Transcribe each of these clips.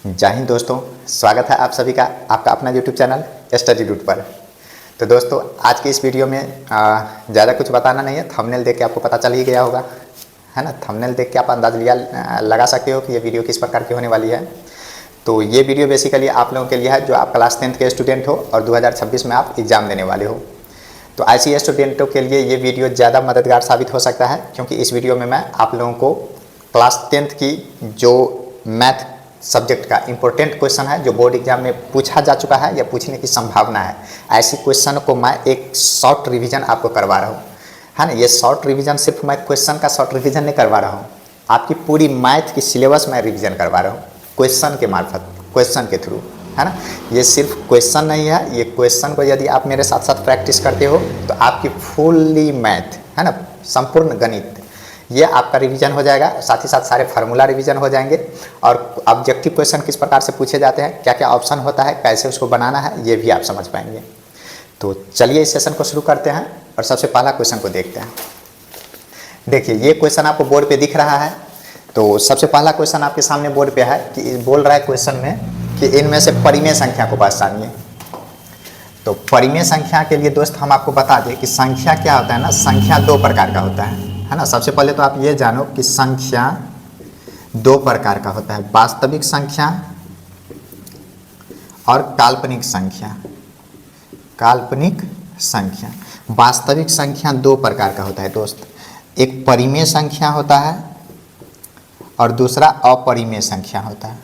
जय हिंद दोस्तों, स्वागत है आप सभी का आपका अपना यूट्यूब चैनल स्टडी रूट पर। तो दोस्तों आज की इस वीडियो में ज़्यादा कुछ बताना नहीं है। थंबनेल देख के आपको पता चल ही गया होगा, है ना। थंबनेल देख के आप अंदाज लगा सकते हो कि ये वीडियो किस प्रकार की होने वाली है। तो ये वीडियो बेसिकली आप लोगों के लिए है जो आप क्लास 10th के स्टूडेंट हो और 2026 में आप एग्ज़ाम देने वाले हो। तो ऐसे स्टूडेंटों के लिए ये वीडियो ज़्यादा मददगार साबित हो सकता है, क्योंकि इस वीडियो में मैं आप लोगों को क्लास 10th की जो मैथ सब्जेक्ट का इंपॉर्टेंट क्वेश्चन है जो बोर्ड एग्जाम में पूछा जा चुका है या पूछने की संभावना है, ऐसी क्वेश्चन को मैं एक शॉर्ट रिवीजन आपको करवा रहा हूँ, है ना। ये शॉर्ट रिवीजन सिर्फ मैं क्वेश्चन का शॉर्ट रिवीजन नहीं करवा रहा हूँ, आपकी पूरी मैथ की सिलेबस में रिवीजन करवा रहा हूँ क्वेश्चन के मार्फत, क्वेश्चन के थ्रू, है ना। ये सिर्फ क्वेश्चन नहीं है, ये क्वेश्चन को यदि आप मेरे साथ साथ प्रैक्टिस करते हो तो आपकी फुल्ली मैथ, है ना, संपूर्ण गणित ये आपका रिवीजन हो जाएगा। साथ ही साथ सारे फार्मूला रिवीजन हो जाएंगे और ऑब्जेक्टिव क्वेश्चन किस प्रकार से पूछे जाते हैं, क्या क्या ऑप्शन होता है, कैसे उसको बनाना है, ये भी आप समझ पाएंगे। तो चलिए इस सेशन को शुरू करते हैं और सबसे पहला क्वेश्चन को देखते हैं। देखिए ये क्वेश्चन आपको बोर्ड पे दिख रहा है। तो सबसे पहला क्वेश्चन आपके सामने बोर्ड पे है कि बोल रहा है क्वेश्चन में कि इनमें से परिमेय संख्या को पहचानिए। तो परिमेय संख्या के लिए दोस्त हम आपको बता दें कि संख्या क्या होता है ना, संख्या दो प्रकार का होता है ना। सबसे पहले तो आप ये जानो कि संख्या दो प्रकार का होता है, वास्तविक संख्या और काल्पनिक संख्या। काल्पनिक संख्या, वास्तविक संख्या दो प्रकार का होता है दोस्त। एक परिमेय संख्या होता है और दूसरा अपरिमेय संख्या होता है।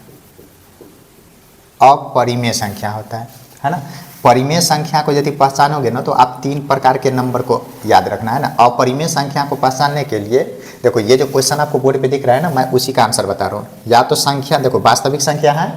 अपरिमेय संख्या होता है ना। परिमेय संख्या को यदि पहचानोगे ना तो आप तीन प्रकार के नंबर को याद रखना है ना। अपरिमेय संख्या को पहचानने के लिए देखो ये जो क्वेश्चन आपको बोर्ड पे दिख रहा है ना, मैं उसी का आंसर बता रहा हूँ। या तो संख्या देखो वास्तविक संख्या है,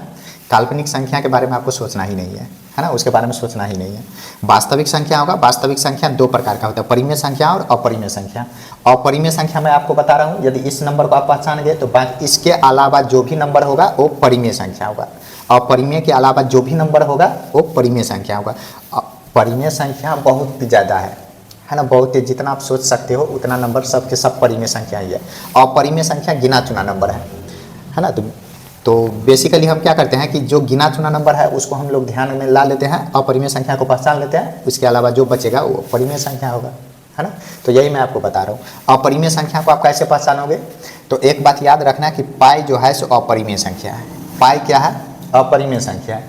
काल्पनिक संख्या के बारे में आपको सोचना ही नहीं है ना, उसके बारे में सोचना ही नहीं है। वास्तविक संख्या होगा, वास्तविक संख्या दो प्रकार का होता है, परिमेय संख्या और अपरिमेय संख्या। अपरिमेय संख्या मैं आपको बता रहा हूँ, यदि इस नंबर को आप पहचान गए तो बाकी इसके अलावा जो भी नंबर होगा वो परिमेय संख्या होगा। अपरिमेय के अलावा जो भी नंबर होगा वो परिमेय संख्या होगा। परिमेय संख्या बहुत ज़्यादा है ना, बहुत ही, जितना आप सोच सकते हो उतना नंबर सब के सब परिमेय संख्या ही है। अपरिमेय संख्या गिना चुना नंबर है ना। तो बेसिकली हम क्या करते हैं कि जो गिना चुना नंबर है उसको हम लोग ध्यान में ला लेते हैं, अपरिमेय संख्या को पहचान लेते हैं, उसके अलावा जो बचेगा वो परिमेय संख्या होगा, है ना। तो यही मैं आपको बता रहा हूँ। अपरिमेय संख्या को आप कैसे पहचानोगे, तो एक बात याद रखना कि पाई जो है सो अपरिमेय संख्या है। पाई क्या है, अपरिमेय संख्या है।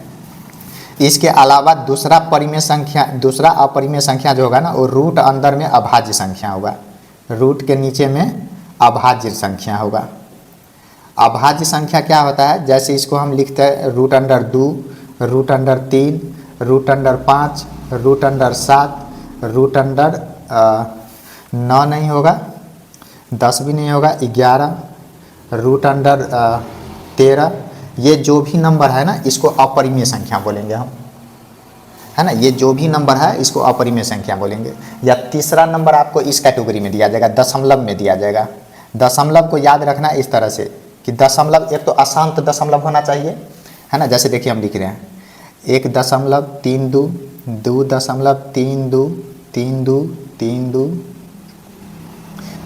इसके अलावा दूसरा परिमेय संख्या, दूसरा अपरिमेय संख्या जो होगा ना वो रूट अंदर में अभाज्य संख्या होगा, रूट के नीचे में अभाज्य संख्या होगा। अभाज्य संख्या क्या होता है, जैसे इसको हम लिखते हैं root under 2, root under 3, root under 5, root under 7, root under 9 नहीं होगा, 10 भी नहीं होगा, 11, रूट अंडर 13। ये जो भी नंबर है ना इसको अपरिमेय संख्या बोलेंगे हम, है ना। ये जो भी नंबर है इसको अपरिमेय संख्या बोलेंगे। या तीसरा नंबर आपको इस कैटेगरी में दिया जाएगा, दशमलव में दिया जाएगा। दशमलव को याद रखना इस तरह से कि दशमलव एक तो अशांत दशमलव होना चाहिए, है ना। जैसे देखिए हम लिख रहे हैं 1.32, 2.32, 3.2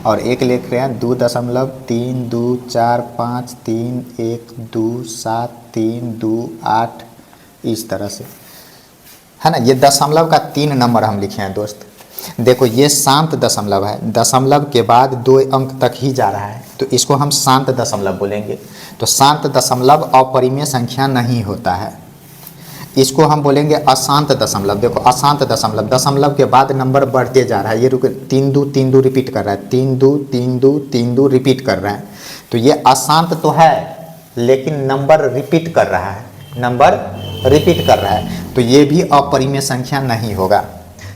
और एक लिख रहे हैं 2.325312732 इस तरह से, है ना। ये दशमलव का 3 नंबर हम लिखे हैं दोस्त। देखो ये शांत दशमलव है, दशमलव के बाद 2 अंक तक ही जा रहा है तो इसको हम शांत दशमलव बोलेंगे। तो शांत दशमलव अपरिमेय संख्या नहीं होता है, इसको हम बोलेंगे अशांत दशमलव। देखो अशांत दशमलव, दशमलव के बाद नंबर बढ़ते जा रहा है, ये रुक 3 2 रिपीट कर रहा है, 3 2 रिपीट कर रहा है। तो ये अशांत तो है लेकिन नंबर रिपीट कर रहा है, नंबर रिपीट कर रहा है, तो ये भी अपरिमेय संख्या नहीं होगा।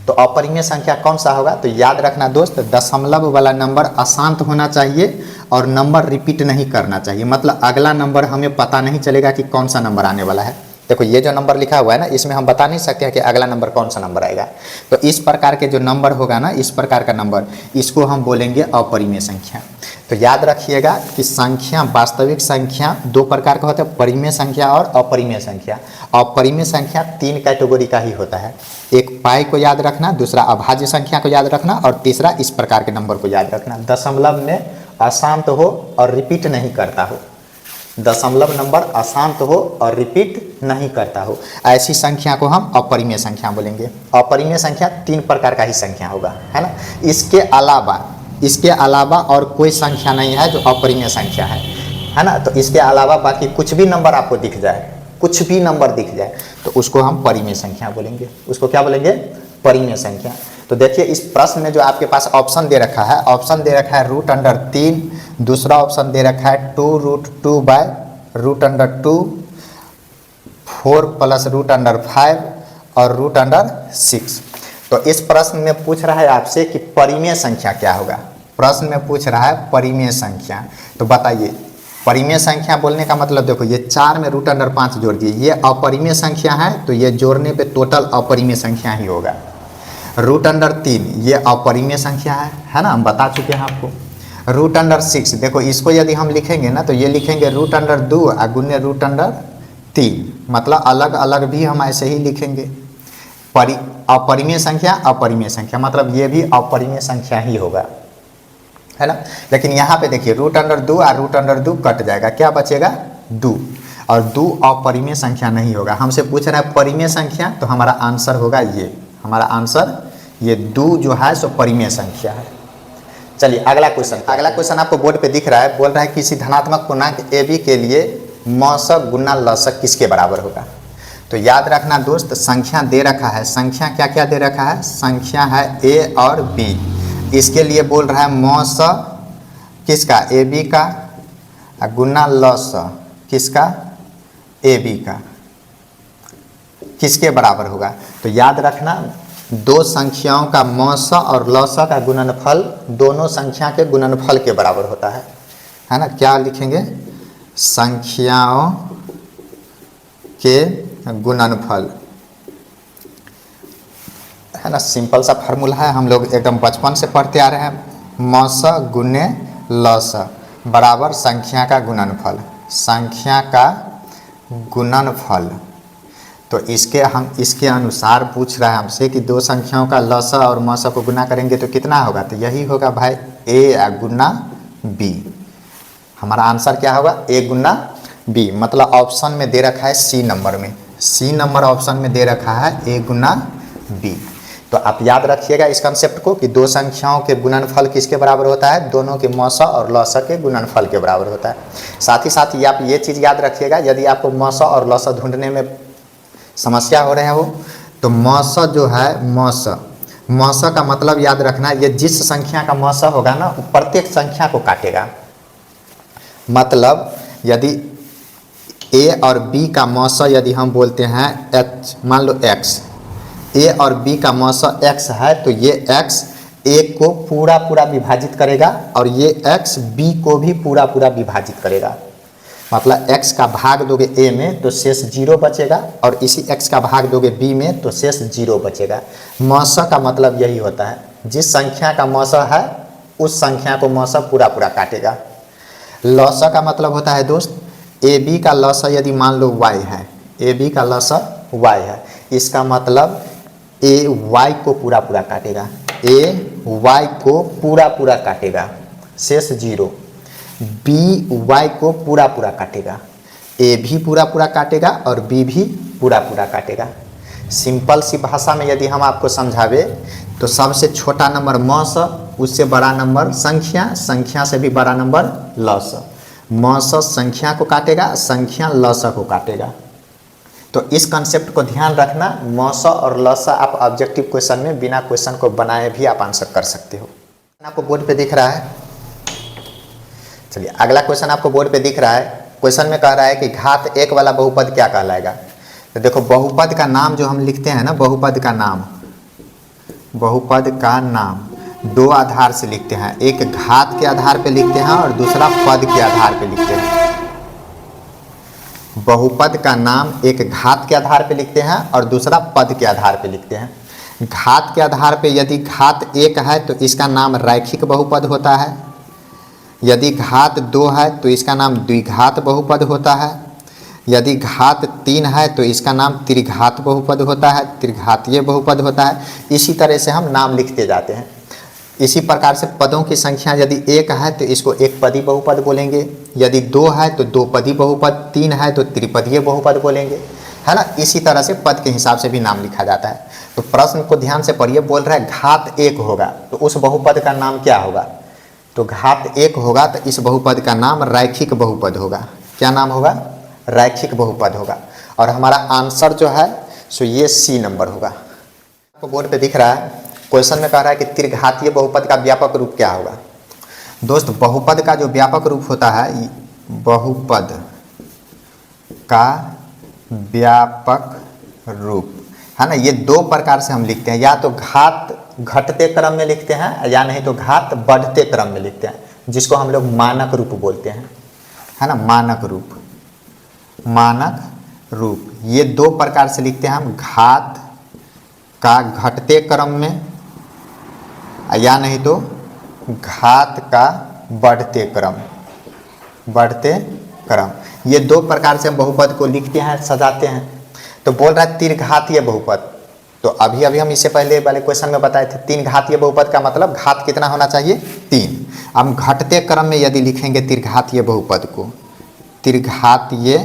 तो अपरिमेय संख्या कौन सा होगा, तो याद रखना दोस्त, दशमलव वाला नंबर अशांत होना चाहिए और नंबर रिपीट नहीं करना चाहिए। मतलब अगला नंबर हमें पता नहीं चलेगा कि कौन सा नंबर आने वाला है। देखो ये जो नंबर लिखा हुआ है ना इसमें हम बता नहीं सकते हैं कि अगला नंबर कौन सा नंबर आएगा। तो इस प्रकार के जो नंबर होगा ना, इस प्रकार का नंबर, इसको हम बोलेंगे अपरिमेय संख्या। तो याद रखिएगा कि संख्या, वास्तविक संख्या दो प्रकार का होता है, परिमेय संख्या और अपरिमेय संख्या। अपरिमेय संख्या 3 कैटेगरी का ही होता है, एक पाई को याद रखना, दूसरा अभाज्य संख्या को याद रखना और तीसरा इस प्रकार के नंबर को याद रखना, दशमलव में अशांत हो और रिपीट नहीं करता हो, दशमलव नंबर अशांत हो और रिपीट नहीं करता हो, ऐसी संख्या को हम अपरिमेय संख्या बोलेंगे। अपरिमेय संख्या 3 प्रकार का ही संख्या होगा, है ना। इसके अलावा और कोई संख्या नहीं है जो अपरिमेय संख्या है ना। तो इसके अलावा बाकी कुछ भी नंबर आपको दिख जाए, कुछ भी नंबर दिख जाए तो उसको हम परिमेय संख्या बोलेंगे। उसको क्या बोलेंगे? परिमेय संख्या। तो देखिए इस प्रश्न में जो आपके पास ऑप्शन दे रखा है, ऑप्शन दे रखा है √3, दूसरा ऑप्शन दे रखा है 2√2/√2, 4 + √5 और √6। तो इस प्रश्न में पूछ रहा है आपसे कि परिमेय संख्या क्या होगा। प्रश्न में पूछ रहा है परिमेय संख्या। तो बताइए, परिमेय संख्या बोलने का मतलब देखो, ये 4 में √5 जोड़ दिए, ये अपरिमेय संख्या है, तो ये जोड़ने पे टोटल अपरिमेय संख्या ही होगा। √3 ये अपरिमेय संख्या है ना, हम बता चुके हैं आपको। √6 देखो, इसको यदि हम लिखेंगे ना तो ये लिखेंगे √2 और गुने √3, मतलब अलग अलग भी हम ऐसे ही लिखेंगे। अपरिमेय संख्या, अपरिमेय संख्या मतलब ये भी अपरिमेय संख्या ही होगा, है ना। लेकिन यहाँ पे देखिए √2 और √2 कट जाएगा, क्या बचेगा? 2, और 2 अपरिमेय संख्या नहीं होगा। हमसे पूछ रहा है परिमेय संख्या, तो हमारा आंसर होगा ये, हमारा आंसर ये 2 जो है सो परिमेय संख्या है। चलिए अगला क्वेश्चन आपको बोर्ड पे दिख रहा है। बोल रहा है किसी धनात्मक पूर्णांक AB के लिए मौसक गुना लसक किसके बराबर होगा। तो याद रखना दोस्त, संख्या दे रखा है, संख्या क्या क्या दे रखा है? संख्या है A और B। इसके लिए बोल रहा है मौसक किसका? AB का, गुना लसक किसका? AB का, किसके बराबर होगा। तो याद रखना, दो संख्याओं का मौसा और लौसा का गुणनफल दोनों संख्या के गुणनफल के बराबर होता है ना। क्या लिखेंगे? संख्याओं के गुणनफल, है ना। सिंपल सा फार्मूला है, हम लोग एकदम बचपन से पढ़ते आ रहे हैं। मौसा गुने लौसा बराबर संख्या का गुणनफल, संख्या का गुणनफल। तो इसके अनुसार पूछ रहा है हमसे कि दो संख्याओं का लसा और मौसा को गुना करेंगे तो कितना होगा। तो यही होगा भाई A गुना B। हमारा आंसर क्या होगा? A Guna B। मतलब ऑप्शन में दे रखा है C नंबर में, C नंबर ऑप्शन में दे रखा है A गुना B। तो आप याद रखिएगा इस कंसेप्ट को कि दो संख्याओं के गुणनफल किसके बराबर होता है? दोनों के मौसा और लौसा के गुणनफल के बराबर होता है। साथ ही साथ आप ये चीज़ याद रखिएगा, यदि आपको मौसा और लौसा ढूंढने में समस्या हो रहा हो तो मौसा जो है, मौसा का मतलब याद रखना, ये जिस संख्या का मौसा होगा ना प्रत्येक संख्या को काटेगा। मतलब यदि A और B का मौसा यदि हम बोलते हैं H, मान लो X, A और B का मौसा X है तो ये X A को पूरा पूरा विभाजित करेगा और ये X B को भी पूरा पूरा विभाजित करेगा। मतलब x का भाग दोगे A में तो शेष 0 बचेगा और इसी x का भाग दोगे B में तो शेष 0 बचेगा। मौसा का मतलब यही होता है, जिस संख्या का मौसा है उस संख्या को मौसा पूरा पूरा काटेगा। लौसा का मतलब होता है दोस्त, AB का लौसा यदि मान लो y है, AB का लौसा y है, इसका मतलब A y को पूरा पूरा काटेगा, A y को पूरा पूरा काटेगा, शेष 0। B y को पूरा पूरा काटेगा, A भी पूरा पूरा काटेगा और B भी पूरा पूरा काटेगा। सिंपल सी भाषा में यदि हम आपको समझावे तो सबसे छोटा नंबर मौसा, उससे बड़ा नंबर संख्या, संख्या से भी बड़ा नंबर लौसा। मौसा संख्या को काटेगा, संख्या लौसा को काटेगा। तो इस कंसेप्ट को ध्यान रखना। मौसा और लौसा आप ऑब्जेक्टिव क्वेश्चन में बिना क्वेश्चन को बनाए भी आप आंसर कर सकते हो। आपको बोर्ड पे दिख रहा है। चलिए अगला क्वेश्चन आपको बोर्ड पे दिख रहा है। क्वेश्चन में कह रहा है कि घात 1 वाला बहुपद क्या कहलाएगा। तो देखो बहुपद का नाम जो हम लिखते हैं ना, बहुपद का नाम दो आधार से लिखते हैं, एक घात के आधार पे लिखते हैं और दूसरा पद के आधार पे लिखते हैं। बहुपद का नाम एक घात के आधार पे लिखते हैं और दूसरा पद के आधार पे लिखते हैं। घात के आधार पे यदि घात 1 है तो इसका नाम रैखिक बहुपद होता है, यदि घात 2 है तो इसका नाम द्विघात बहुपद होता है, यदि घात 3 है तो इसका नाम त्रिघात बहुपद होता है, त्रिघातीय बहुपद होता है। इसी तरह से हम नाम लिखते जाते हैं। इसी प्रकार से पदों की संख्या यदि एक है तो इसको एक पदी बहुपद बोलेंगे, यदि दो है तो दो पदी बहुपद, तीन है तो त्रिपदीय बहुपद बोलेंगे, है ना। इसी तरह से पद के हिसाब से भी नाम लिखा जाता है। तो प्रश्न को ध्यान से पढ़िए, बोल रहा है घात एक होगा तो उस बहुपद का नाम क्या होगा? तो घात एक होगा तो इस बहुपद का नाम रैखिक बहुपद होगा। क्या नाम होगा? रैखिक बहुपद होगा। और हमारा आंसर जो है सो ये सी नंबर होगा। आपको बोर्ड पे दिख रहा है, क्वेश्चन में कह रहा है कि त्रिघातीय बहुपद का व्यापक रूप क्या होगा। दोस्त बहुपद का जो व्यापक रूप होता है, बहुपद का व्यापक रूप है ना, ये दो प्रकार से हम लिखते हैं, या तो घात घटते क्रम में लिखते हैं या नहीं तो घात बढ़ते क्रम में लिखते हैं, जिसको हम लोग मानक रूप बोलते हैं, है ना। मानक रूप, मानक रूप ये दो प्रकार से लिखते हैं हम, घात का घटते क्रम में या नहीं तो घात का बढ़ते क्रम, बढ़ते क्रम। ये दो प्रकार से हम बहुपद को लिखते हैं, सजाते हैं। तो बोल रहा है त्रिघातीय बहुपद, तो अभी हम इससे पहले वाले क्वेश्चन में बताए थे तीन घातीय बहुपद का मतलब घात कितना होना चाहिए? तीन। हम घटते क्रम में यदि लिखेंगे त्रिघातीय बहुपद को, त्रिघातीय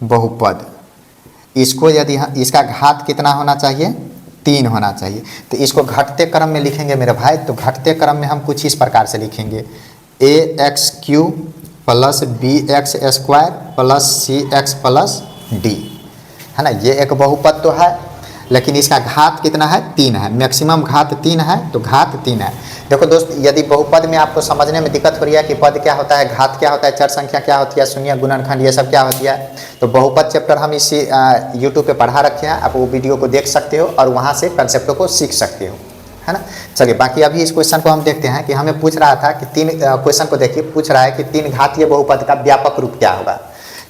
बहुपद, इसको यदि इसका घात कितना होना चाहिए? तीन होना चाहिए। तो इसको घटते क्रम में लिखेंगे मेरे भाई, तो घटते क्रम में हम कुछ इस प्रकार से लिखेंगे, ax³ plus bx² plus cx plus d, है ना। ये एक बहुपद तो है, लेकिन इसका घात कितना है? तीन है। मैक्सिमम घात तीन है, तो घात तीन है। देखो दोस्त, यदि बहुपद में आपको समझने में दिक्कत हो रही है कि पद क्या होता है, घात क्या होता है, चर संख्या क्या होती है, शून्य गुणनखंड ये सब क्या होती है, तो बहुपद चैप्टर हम इसी यूट्यूब पे पढ़ा रखे हैं, आप वो वीडियो को देख सकते हो और वहाँ से कंसेप्टों को सीख सकते हो, है ना। चलिए बाकी अभी इस क्वेश्चन को हम देखते हैं कि हमें पूछ रहा था कि क्वेश्चन को देखिए, पूछ रहा है कि तीन घातीय बहुपद का व्यापक रूप क्या होगा।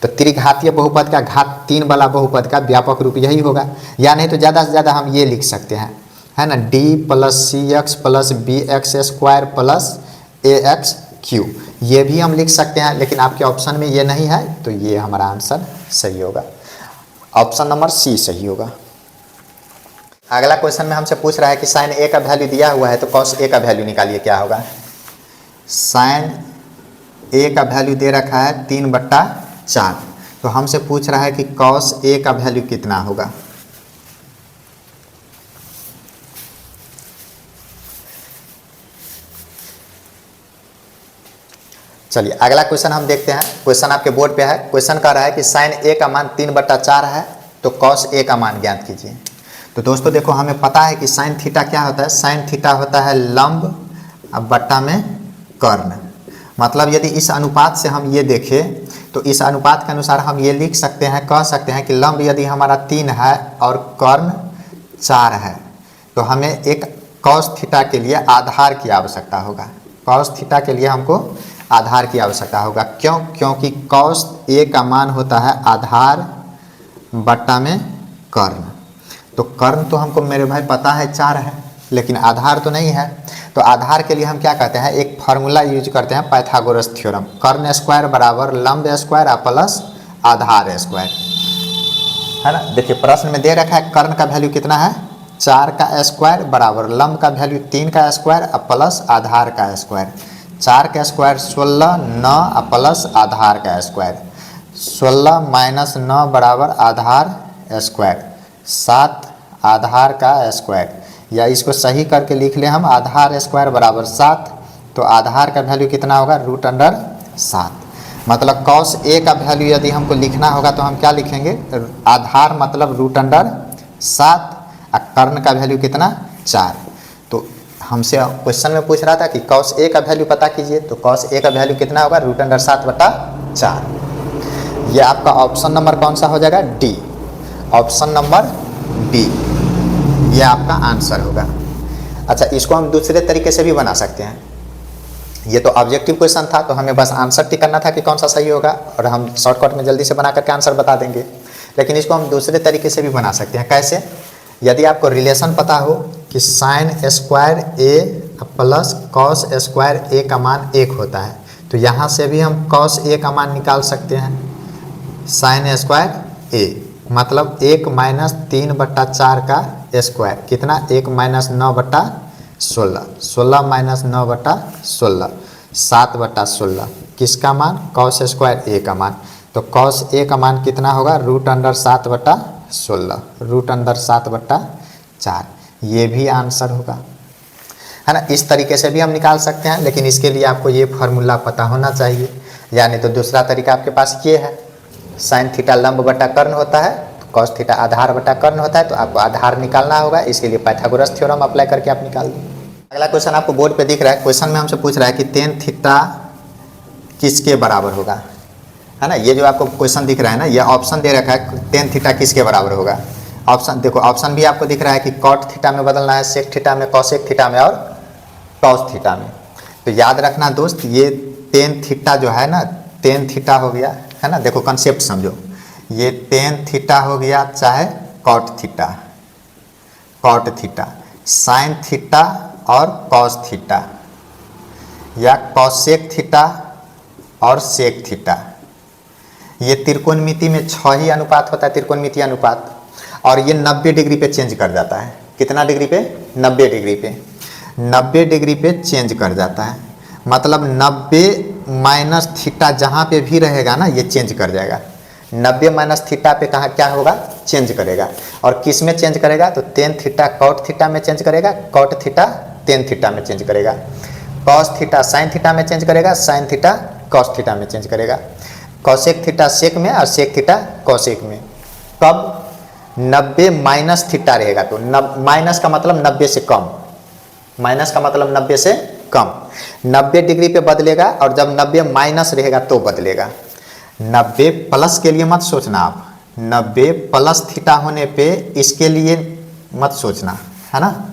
तो त्रिघातीय बहुपद का घात तीन वाला बहुपद का व्यापक रूप यही होगा, या नहीं तो ज़्यादा से ज़्यादा हम ये लिख सकते हैं, है ना, d plus cx plus bx² plus ax³, ये भी हम लिख सकते हैं, लेकिन आपके ऑप्शन में ये नहीं है, तो ये हमारा आंसर सही होगा, ऑप्शन नंबर सी सही होगा। अगला क्वेश्चन में हमसे पूछ रहा है कि साइन ए का वैल्यू दिया हुआ है तो कॉस ए का वैल्यू निकालिए, क्या होगा। साइन ए का वैल्यू दे रखा है 3/4, तो हमसे पूछ रहा है कि कॉस ए का वैल्यू कितना होगा। चलिए अगला क्वेश्चन हम देखते हैं, क्वेश्चन आपके बोर्ड पे है। क्वेश्चन कह रहा है कि साइन ए का मान 3/4 है तो कॉस ए का मान ज्ञात कीजिए। तो दोस्तों देखो, हमें पता है कि साइन थीटा क्या होता है, साइन थीटा होता है लंब अब बट्टा में कर्ण। मतलब यदि इस अनुपात से हम ये देखें तो इस अनुपात के अनुसार हम ये लिख सकते हैं, कह सकते हैं कि लंब यदि हमारा 3 है और कर्ण 4 है तो हमें एक कॉस थीटा के लिए आधार की आवश्यकता होगा। कॉस थीटा के लिए हमको आधार की आवश्यकता होगा। क्यों? क्योंकि कॉस ए का मान होता है आधार बट्टा में कर्ण। तो कर्ण तो हमको मेरे भाई पता है 4 है, लेकिन आधार तो नहीं है। तो आधार के लिए हम क्या कहते हैं, एक फार्मूला यूज करते हैं, पाइथागोरस थ्योरम। कर्ण स्क्वायर बराबर लंब स्क्वायर प्लस आधार स्क्वायर, है ना। देखिए प्रश्न में दे रखा है कर्ण का वैल्यू कितना है, 4 का स्क्वायर बराबर लंब का वैल्यू 3 का स्क्वायर प्लस आधार का स्क्वायर। 4 का स्क्वायर 16, 9 प्लस आधार का स्क्वायर, 16 माइनस 9 बराबर आधार स्क्वायर, 7 आधार का स्क्वायर, या इसको सही करके लिख ले हम, आधार स्क्वायर बराबर 7। तो आधार का वैल्यू कितना होगा, √7। मतलब कॉस ए का वैल्यू यदि हमको लिखना होगा तो हम क्या लिखेंगे, आधार मतलब √7 और कर्ण का वैल्यू कितना, 4। तो हमसे क्वेश्चन में पूछ रहा था कि कॉस ए का वैल्यू पता कीजिए, तो कॉस ए का वैल्यू कितना होगा, √7/4। ये आपका ऑप्शन नंबर कौन सा हो जाएगा, डी, ऑप्शन नंबर बी, ये आपका आंसर होगा। अच्छा, इसको हम दूसरे तरीके से भी बना सकते हैं। ये तो ऑब्जेक्टिव क्वेश्चन था, तो हमें बस आंसर टिक करना था कि कौन सा सही होगा, और हम शॉर्टकट में जल्दी से बना करके आंसर बता देंगे। लेकिन इसको हम दूसरे तरीके से भी बना सकते हैं। कैसे? यदि आपको रिलेशन पता हो कि साइन स्क्वायर ए प्लस कॉस स्क्वायर ए का मान 1 होता है, तो यहाँ से भी हम कॉस ए का मान निकाल सकते हैं। साइन स्क्वायर ए मतलब 1 - 3/4 का स्क्वायर कितना, 1 - 9/16, 16, 16 माइनस 9/16, 7/16 किसका मान, कॉस स्क्वायर ए का मान। तो कॉस ए का मान कितना होगा, √7/16, √7/4, ये भी आंसर होगा, है ना। इस तरीके से भी हम निकाल सकते हैं, लेकिन इसके लिए आपको ये फार्मूला पता होना चाहिए। यानी तो दूसरा तरीका आपके पास ये है, साइन थीटा लंब बटा कर्ण होता है, तो कॉस थीटा आधार बटा कर्ण होता है, तो आपको आधार निकालना होगा। इसके लिए पाइथागोरस थ्योरम अप्लाई करके आप निकाल दें। अगला क्वेश्चन आपको बोर्ड पे दिख रहा है। क्वेश्चन में हमसे पूछ रहा है कि टेन थीटा किसके बराबर होगा, है ना। ये जो आपको क्वेश्चन दिख रहा है ना, ये ऑप्शन दे रखा है टेन थीटा किसके बराबर होगा। ऑप्शन देखो, ऑप्शन भी आपको दिख रहा है कि कॉट थीटा में बदलना है, सेक थीटा में, कॉसेक थीटा में और कॉस थीटा में। तो याद रखना दोस्त, ये टेन थीटा जो है ना, टेन थीटा हो गया, है ना। देखो कंसेप्ट समझो, ये टेन थीटा हो गया चाहे cot theta, cot theta, sine theta और कॉस थीटा, या कॉसेक थीटा और सेक थीटा। ये त्रिकोणमिति में 6 ही अनुपात होता है, त्रिकोणमिति अनुपात, और ये 90 डिग्री पे चेंज कर जाता है। कितना डिग्री पे, 90 डिग्री पे, 90 डिग्री पे चेंज कर जाता है। मतलब 90 माइनस थीटा जहाँ पे भी रहेगा ना, ये चेंज कर जाएगा। 90 माइनस थीटा पे कहाँ क्या होगा, चेंज करेगा। और किस में चेंज करेगा, तो टेन थीटा कॉट थीटा में चेंज करेगा, कॉट थीटा टेन थीटा में चेंज करेगा, कॉस थीटा साइन थीटा में चेंज करेगा, साइन थीटा कॉस थीटा में चेंज करेगा, कॉसेक थीटा सेक में और सेक थीटा कॉसेक में। कब 90 माइनस थीटा रहेगा, तो माइनस का मतलब 90 से कम, माइनस का मतलब 90 से कम, 90 डिग्री पे बदलेगा। और जब 90 माइनस रहेगा तो बदलेगा। 90 प्लस के लिए मत सोचना आप, 90 प्लस थीटा होने पे इसके लिए मत सोचना, है ना।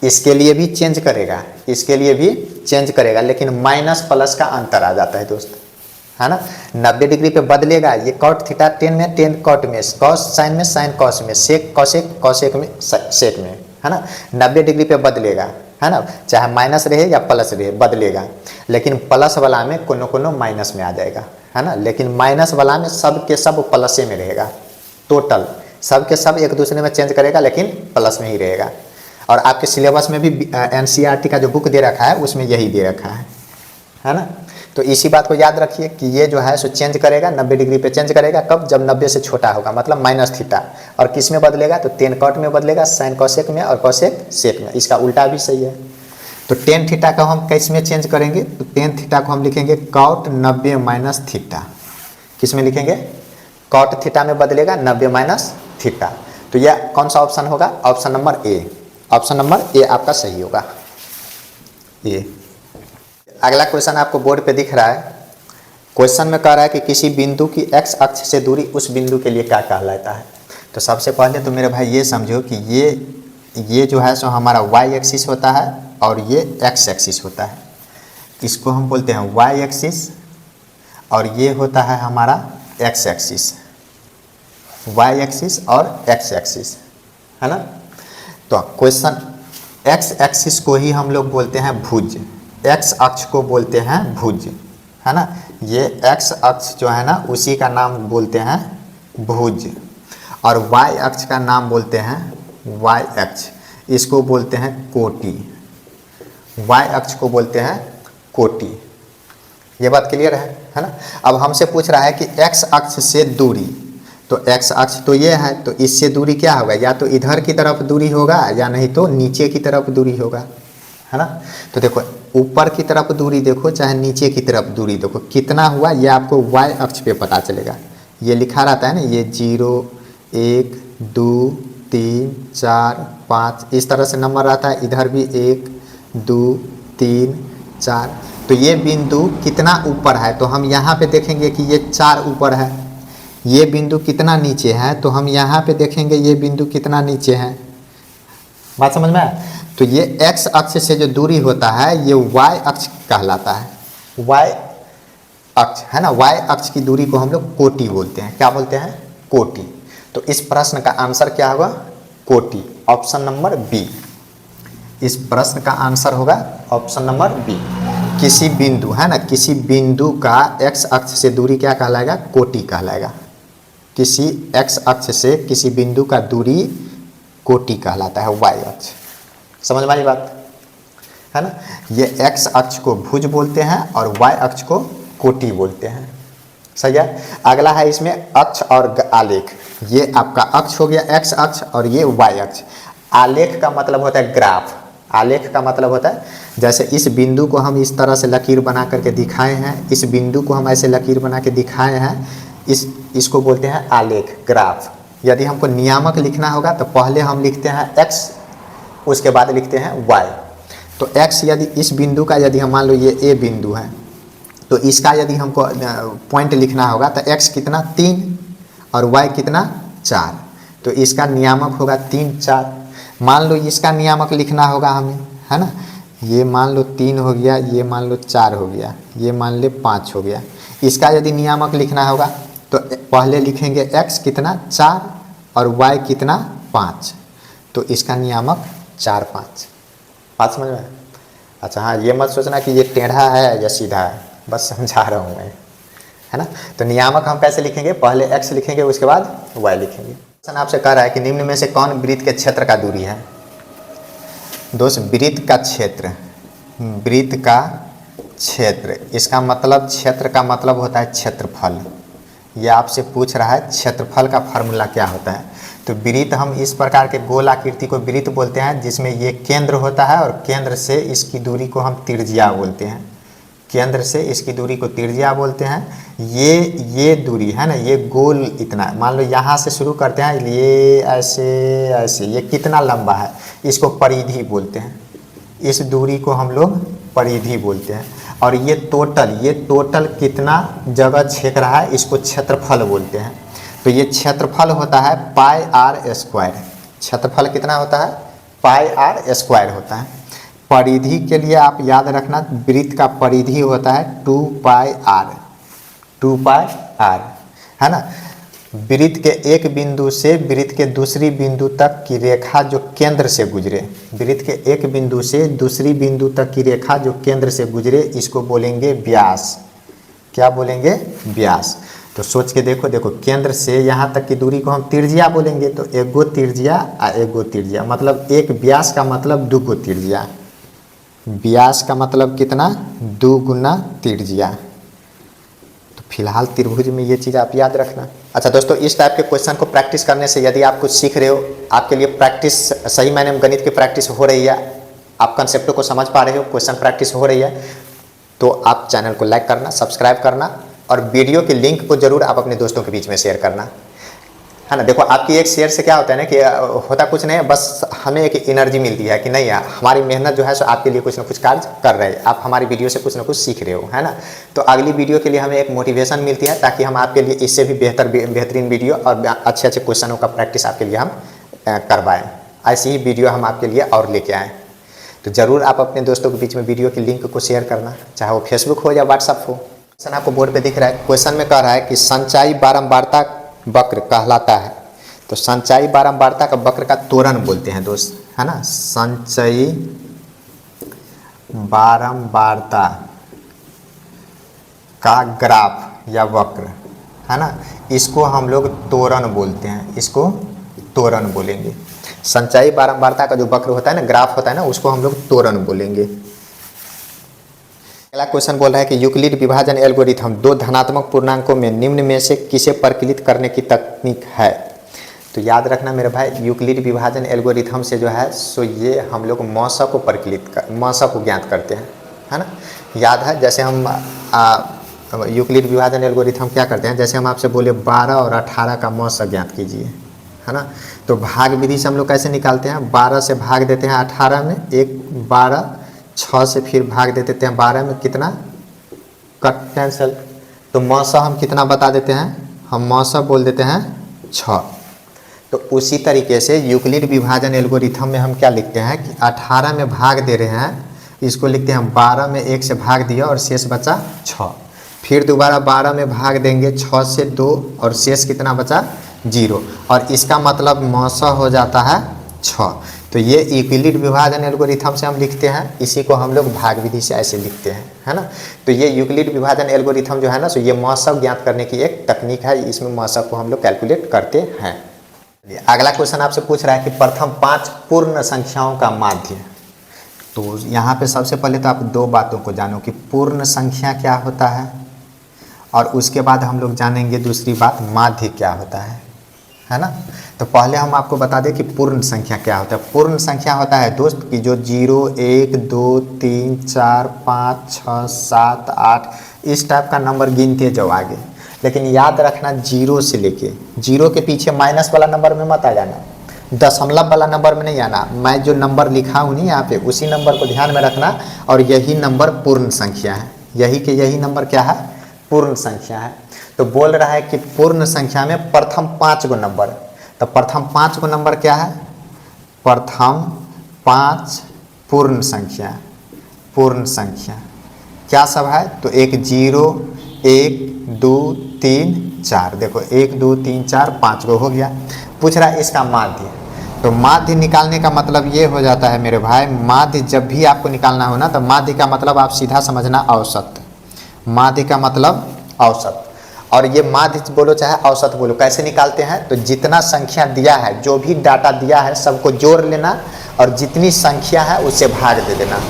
इसके लिए भी चेंज करेगा, इसके लिए भी चेंज करेगा, लेकिन माइनस प्लस का अंतर आ जाता है दोस्त, है ना। 90 डिग्री पे बदलेगा, ये कॉट थीटा टेन में, टेन कॉट में, कॉस साइन में, साइन कॉस में, सेक कॉसेक, कॉसेक में, सेक में, है ना। 90 डिग्री पे बदलेगा, है ना, चाहे माइनस रहे या प्लस रहे बदलेगा। लेकिन प्लस वाला में कोनो कोनो माइनस में आ जाएगा, है ना। लेकिन माइनस वाला में सब के सब प्लस में रहेगा, टोटल सब के सब एक दूसरे में चेंज करेगा, लेकिन प्लस में ही रहेगा। और आपके सिलेबस में भी एनसीईआरटी का जो बुक दे रखा है उसमें यही दे रखा है ना। तो इसी बात को याद रखिए कि ये जो है सो चेंज करेगा, 90 डिग्री पे चेंज करेगा। कब, जब 90 से छोटा होगा, मतलब माइनस थीटा। और किस में बदलेगा, तो टेन कॉट में बदलेगा, साइन कॉसेक में और कॉसेक सेक में। इसका उल्टा भी सही है। तो टेन थीटा का हम किस में चेंज करेंगे, तो टेन थीटा को हम लिखेंगे कॉट 90 माइनस थीटा। किस में लिखेंगे, कॉट थीटा में बदलेगा, 90 माइनस थीटा। तो यह कौन सा ऑप्शन होगा, option number A, option number A आपका सही होगा, ए। अगला क्वेश्चन आपको बोर्ड पे दिख रहा है। क्वेश्चन में कह रहा है कि किसी बिंदु की एक्स अक्ष से दूरी उस बिंदु के लिए क्या कहलाता है। तो सबसे पहले तो मेरे भाई ये समझो कि ये जो है सो हमारा वाई एक्सिस होता है और ये एक्स एक्सिस होता है। इसको हम बोलते हैं वाई एक्सिस, और ये होता है हमारा एक्स एक्सिस, वाई एक्सिस और एक्स एक्सिस, है ना। तो क्वेश्चन, एक्स एक्सिस को ही हम लोग बोलते हैं भुज, एक्स अक्ष को बोलते हैं भुज, है ना। ये एक्स अक्ष जो है ना उसी का नाम बोलते हैं भुज, और वाई अक्ष का नाम बोलते हैं वाई अक्ष, इसको बोलते हैं कोटि, वाई अक्ष को बोलते हैं कोटि। ये बात क्लियर है ना। अब हमसे पूछ रहा है कि एक्स अक्ष से दूरी, तो एक्स अक्ष तो ये है, तो इससे दूरी क्या होगा, या तो इधर की तरफ दूरी होगा या नहीं तो नीचे की तरफ दूरी होगा, है ना। तो देखो ऊपर की तरफ दूरी देखो चाहे नीचे की तरफ दूरी देखो कितना हुआ, ये आपको वाई अक्ष पे पता चलेगा। ये लिखा रहता है ना, ये 0 1 2 3 4 5 इस तरह से नंबर रहता है। इधर भी 1 2 3 4। तो ये बिंदु कितना ऊपर है, तो हम यहाँ पे देखेंगे कि ये 4 ऊपर है। ये बिंदु कितना नीचे है, तो हम यहाँ पे देखेंगे ये बिंदु कितना नीचे है। बात समझ में आया। तो ये एक्स अक्ष से जो दूरी होता है ये वाई अक्ष कहलाता है, वाई अक्ष, है ना। वाई अक्ष की दूरी को हम लोग कोटि बोलते हैं। क्या बोलते हैं, कोटि। तो इस प्रश्न का आंसर क्या होगा, कोटि, ऑप्शन नंबर बी। इस प्रश्न का आंसर होगा ऑप्शन नंबर बी। किसी बिंदु, है ना, किसी बिंदु का एक्स अक्ष से दूरी क्या कहलाएगा, कोटि कहलाएगा। किसी एक्स अक्ष से किसी बिंदु का दूरी कोटि कहलाता है, वाई अक्ष। समझ में आई बात। है ना। ये x अक्ष को भुज बोलते हैं और y अक्ष को कोटि बोलते हैं। सही है। अगला है इसमें अक्ष और आलेख। ये आपका अक्ष हो गया x अक्ष और ये y अक्ष। आलेख का मतलब होता है ग्राफ। आलेख का मतलब होता है जैसे इस बिंदु को हम इस तरह से लकीर बना करके दिखाए हैं, इस बिंदु को हम ऐसे लकीर बना के दिखाए हैं, इसको बोलते हैं आलेख, ग्राफ। यदि हमको नियामक लिखना होगा तो पहले हम लिखते हैं x, उसके बाद लिखते हैं y। तो x यदि इस बिंदु का, यदि हम मान लो ये a बिंदु है, तो इसका यदि हमको पॉइंट लिखना होगा तो x कितना 3 और y कितना 4, तो इसका नियामक होगा 3 4। मान लो इसका नियामक लिखना होगा हमें, है ना। ये मान लो 3 हो गया, ये मान लो 4 हो गया, ये मान ले 5 हो गया। इसका यदि नियामक लिखना होगा तो पहले लिखेंगे x कितना 4 और y कितना 5, तो इसका नियामक 4 5। बात समझ में? अच्छा हाँ, ये मत सोचना कि ये टेढ़ा है या सीधा है, बस समझा रहा हूँ मैं, है ना। तो नियामक हम कैसे लिखेंगे, पहले x लिखेंगे उसके बाद y लिखेंगे। क्वेश्चन आपसे कह रहा है कि निम्न में से कौन वृत्त के क्षेत्र का दूरी है। दोस्त वृत्त का क्षेत्र, वृत्त का क्षेत्र, इसका मतलब क्षेत्र का मतलब होता है क्षेत्रफल। ये आपसे पूछ रहा है क्षेत्रफल का फार्मूला क्या होता है। तो वृत्त हम इस प्रकार के गोल आकृति को वृत्त बोलते हैं जिसमें ये केंद्र होता है और केंद्र से इसकी दूरी को हम त्रिज्या बोलते हैं। केंद्र से इसकी दूरी को त्रिज्या बोलते हैं। ये दूरी है ना, ये गोल इतना, मान लो यहाँ से शुरू करते हैं, ये ऐसे ऐसे, ये कितना लंबा है, इसको परिधि बोलते हैं। इस दूरी को हम लोग परिधि बोलते हैं। और ये टोटल कितना जगह छेक रहा है, इसको क्षेत्रफल बोलते हैं। तो ये क्षेत्रफल होता है पाई आर स्क्वायर। क्षेत्रफल कितना होता है, पाई आर स्क्वायर होता है। परिधि के लिए आप याद रखना, वृत्त का परिधि होता है 2 पाई आर, 2 पाई आर, है ना। वृत्त के एक बिंदु से वृत्त के दूसरी बिंदु तक की रेखा जो केंद्र से गुजरे, वृत्त के एक बिंदु से दूसरी बिंदु तक की रेखा जो केंद्र से गुजरे, इसको बोलेंगे व्यास। क्या बोलेंगे, व्यास। तो सोच के देखो, केंद्र से यहाँ तक की दूरी को हम त्रिज्या बोलेंगे। तो एक गो त्रिज्या और एक गो त्रिज्या, मतलब एक व्यास का मतलब 2 गो त्रिज्या। व्यास का मतलब कितना, 2 गुना त्रिज्या। तो फिलहाल त्रिभुज में ये चीज़ आप याद रखना। अच्छा दोस्तों, इस टाइप के क्वेश्चन को प्रैक्टिस करने से यदि आप कुछ सीख रहे हो, आपके लिए प्रैक्टिस, सही मायने में गणित की प्रैक्टिस हो रही है, आप कंसेप्टों को समझ पा रहे हो, क्वेश्चन प्रैक्टिस हो रही है, तो आप चैनल को लाइक करना, सब्सक्राइब करना और वीडियो की लिंक को जरूर आप अपने दोस्तों के बीच में शेयर करना, है ना। देखो, आपकी एक शेयर से क्या होता है ना, कि होता कुछ नहीं है, बस हमें एक एनर्जी मिलती है कि नहीं यार, हमारी मेहनत जो है सो आपके लिए कुछ ना कुछ कार्य कर रहे हैं, आप हमारी वीडियो से कुछ ना कुछ सीख रहे हो, है ना। तो अगली वीडियो के लिए हमें एक मोटिवेशन मिलती है, ताकि हम आपके लिए इससे भी बेहतरीन वीडियो और अच्छे अच्छे क्वेश्चनों का प्रैक्टिस आपके लिए हम करवाएँ। ऐसी ही वीडियो हम आपके लिए और लेके आएँ। तो ज़रूर आप अपने दोस्तों के बीच में वीडियो की लिंक को शेयर करना, चाहे वो फेसबुक हो या व्हाट्सअप हो। क्वेश्चन आपको बोर्ड पे दिख रहा है। क्वेश्चन में कह रहा है कि संचाई बारंबारता वक्र कहलाता है। तो संचाई बारंबारता का वक्र का त्वरण बोलते हैं दोस्त, है ना। संचयी बारंबारता का ग्राफ या वक्र, है ना, इसको हम लोग त्वरण बोलते हैं, इसको त्वरण बोलेंगे। संचाई बारंबारता का जो वक्र होता है ना, ग्राफ होता है ना, उसको हम लोग त्वरण बोलेंगे। अगला क्वेश्चन बोल रहा है कि यूक्लिड विभाजन एल्गोरिथम 2 धनात्मक पूर्णांकों में निम्न में से किसे परिकलित करने की तकनीक है। तो याद रखना मेरे भाई, यूक्लिड विभाजन एल्गोरिथम से जो है सो ये हम लोग मौसा को ज्ञात करते हैं, है ना। याद है, जैसे हम यूक्लिड विभाजन एल्गोरिथम क्या करते हैं, जैसे हम आपसे बोले 12 और 18 का मौसा ज्ञात कीजिए, है ना। तो भाग विधि से हम लोग कैसे निकालते हैं, 12 से भाग देते हैं 18 में, 12 6 से फिर भाग दे देते हैं 12 में, कितना कट कैंसिल। तो मौसा हम कितना बता देते हैं, हम मौसा बोल देते हैं 6। तो उसी तरीके से यूक्लिड विभाजन एल्गोरिथम में हम क्या लिखते हैं कि 18 में भाग दे रहे हैं, इसको लिखते हैं 12 में 1 से भाग दिया और शेष बचा 6। फिर दोबारा 12 में भाग देंगे 6 से 2 और शेष कितना बचा 0, और इसका मतलब मौसा हो जाता है 6। तो ये यूक्लिड विभाजन एल्गोरिथम से हम लिखते हैं, इसी को हम लोग भाग विधि से ऐसे लिखते हैं, है ना। तो ये यूक्लिड विभाजन एल्गोरिथम जो है ना, सो ये मौसा ज्ञात करने की एक तकनीक है, इसमें मौसा को हम लोग कैलकुलेट करते हैं। अगला क्वेश्चन आपसे पूछ रहा है कि प्रथम 5 पूर्ण संख्याओं का माध्य। तो यहाँ पे सबसे पहले तो आप दो बातों को जानो कि पूर्ण संख्या क्या होता है, और उसके बाद हम लोग जानेंगे दूसरी बात माध्य क्या होता है ना। तो पहले हम आपको बता दें कि पूर्ण संख्या क्या होता है। पूर्ण संख्या होता है दोस्त कि जो 0 1 2 3 4 5 6 7 8 इस टाइप का नंबर गिनते जाओ आगे, लेकिन याद रखना 0 से लेके 0 के पीछे माइनस वाला नंबर में मत आ जाना, दशमलव वाला नंबर में नहीं आना। मैं जो नंबर लिखा हूँ नहीं यहाँ पे उसी नंबर को ध्यान में रखना, और यही नंबर पूर्ण संख्या है, यही नंबर क्या है, पूर्ण संख्या है। तो बोल रहा है कि पूर्ण संख्या में प्रथम 5 गो नंबर, तो प्रथम 5 गो नंबर क्या है, प्रथम 5 पूर्ण संख्या। पूर्ण संख्या क्या सब है, तो एक 0 1 2 3 4, देखो 1 2 3 4 5 गो हो गया। पूछ रहा है इसका माध्य, तो माध्य निकालने का मतलब ये हो जाता है मेरे भाई, माध्य जब भी आपको निकालना हो ना तो माध्य का मतलब आप सीधा समझना औसत। माध्य का मतलब औसत, और ये माध्य बोलो चाहे औसत बोलो, कैसे निकालते हैं, तो जितना संख्या दिया है, जो भी डाटा दिया है सबको जोड़ लेना और जितनी संख्या है उसे भाग दे देना,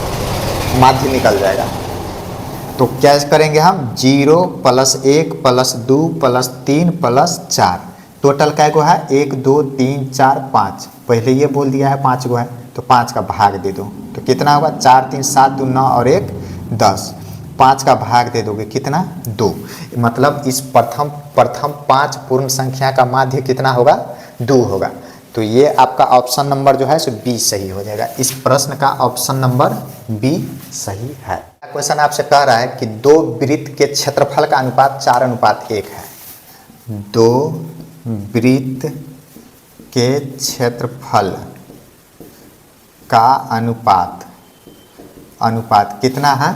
माध्य निकल जाएगा। तो क्या करेंगे हम, 0 + 1 + 2 + 3 + 4, टोटल कै गो है, 1 2 3 4 5, पहले ये बोल दिया है 5 गो है, तो 5 का भाग दे दो, तो कितना होगा, 4 3 7 2 9 और 1 10, 5 का भाग दे दोगे कितना, 2। मतलब इस प्रथम 5 पूर्ण संख्या का माध्य कितना होगा, 2 होगा। तो ये आपका ऑप्शन नंबर जो है सो बी सही हो जाएगा। इस प्रश्न का ऑप्शन नंबर बी सही है। क्वेश्चन आपसे कह रहा है कि 2 वृत्त के क्षेत्रफल का अनुपात 4:1 है। 2 वृत्त के क्षेत्रफल का अनुपात कितना है,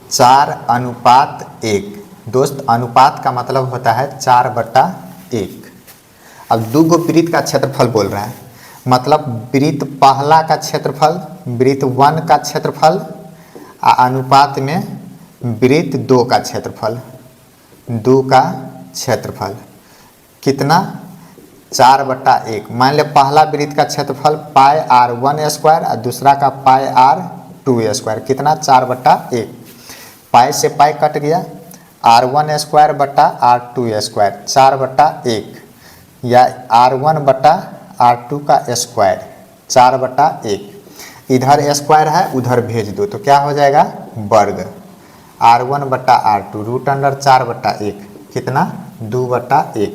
4:1। दोस्त अनुपात का मतलब होता है 4/1। अब 2 गो वृत्त का क्षेत्रफल बोल रहा है, मतलब वृत्त पहला का क्षेत्रफल, वृत्त 1 का क्षेत्रफल, अनुपात में वृत्त 2 का क्षेत्रफल, 2 का क्षेत्रफल कितना, 4/1। मान ले पहला वृत्त का क्षेत्रफल πr1² और दूसरा का πr2², कितना, 4/1। पाई से पाई कट गया, r1² बटा r2², 4/1, या r1/r2 का स्क्वायर, 4/1। इधर स्क्वायर है उधर भेज दो तो क्या हो जाएगा, वर्ग, r1/r2 √4/1, कितना, 2/1।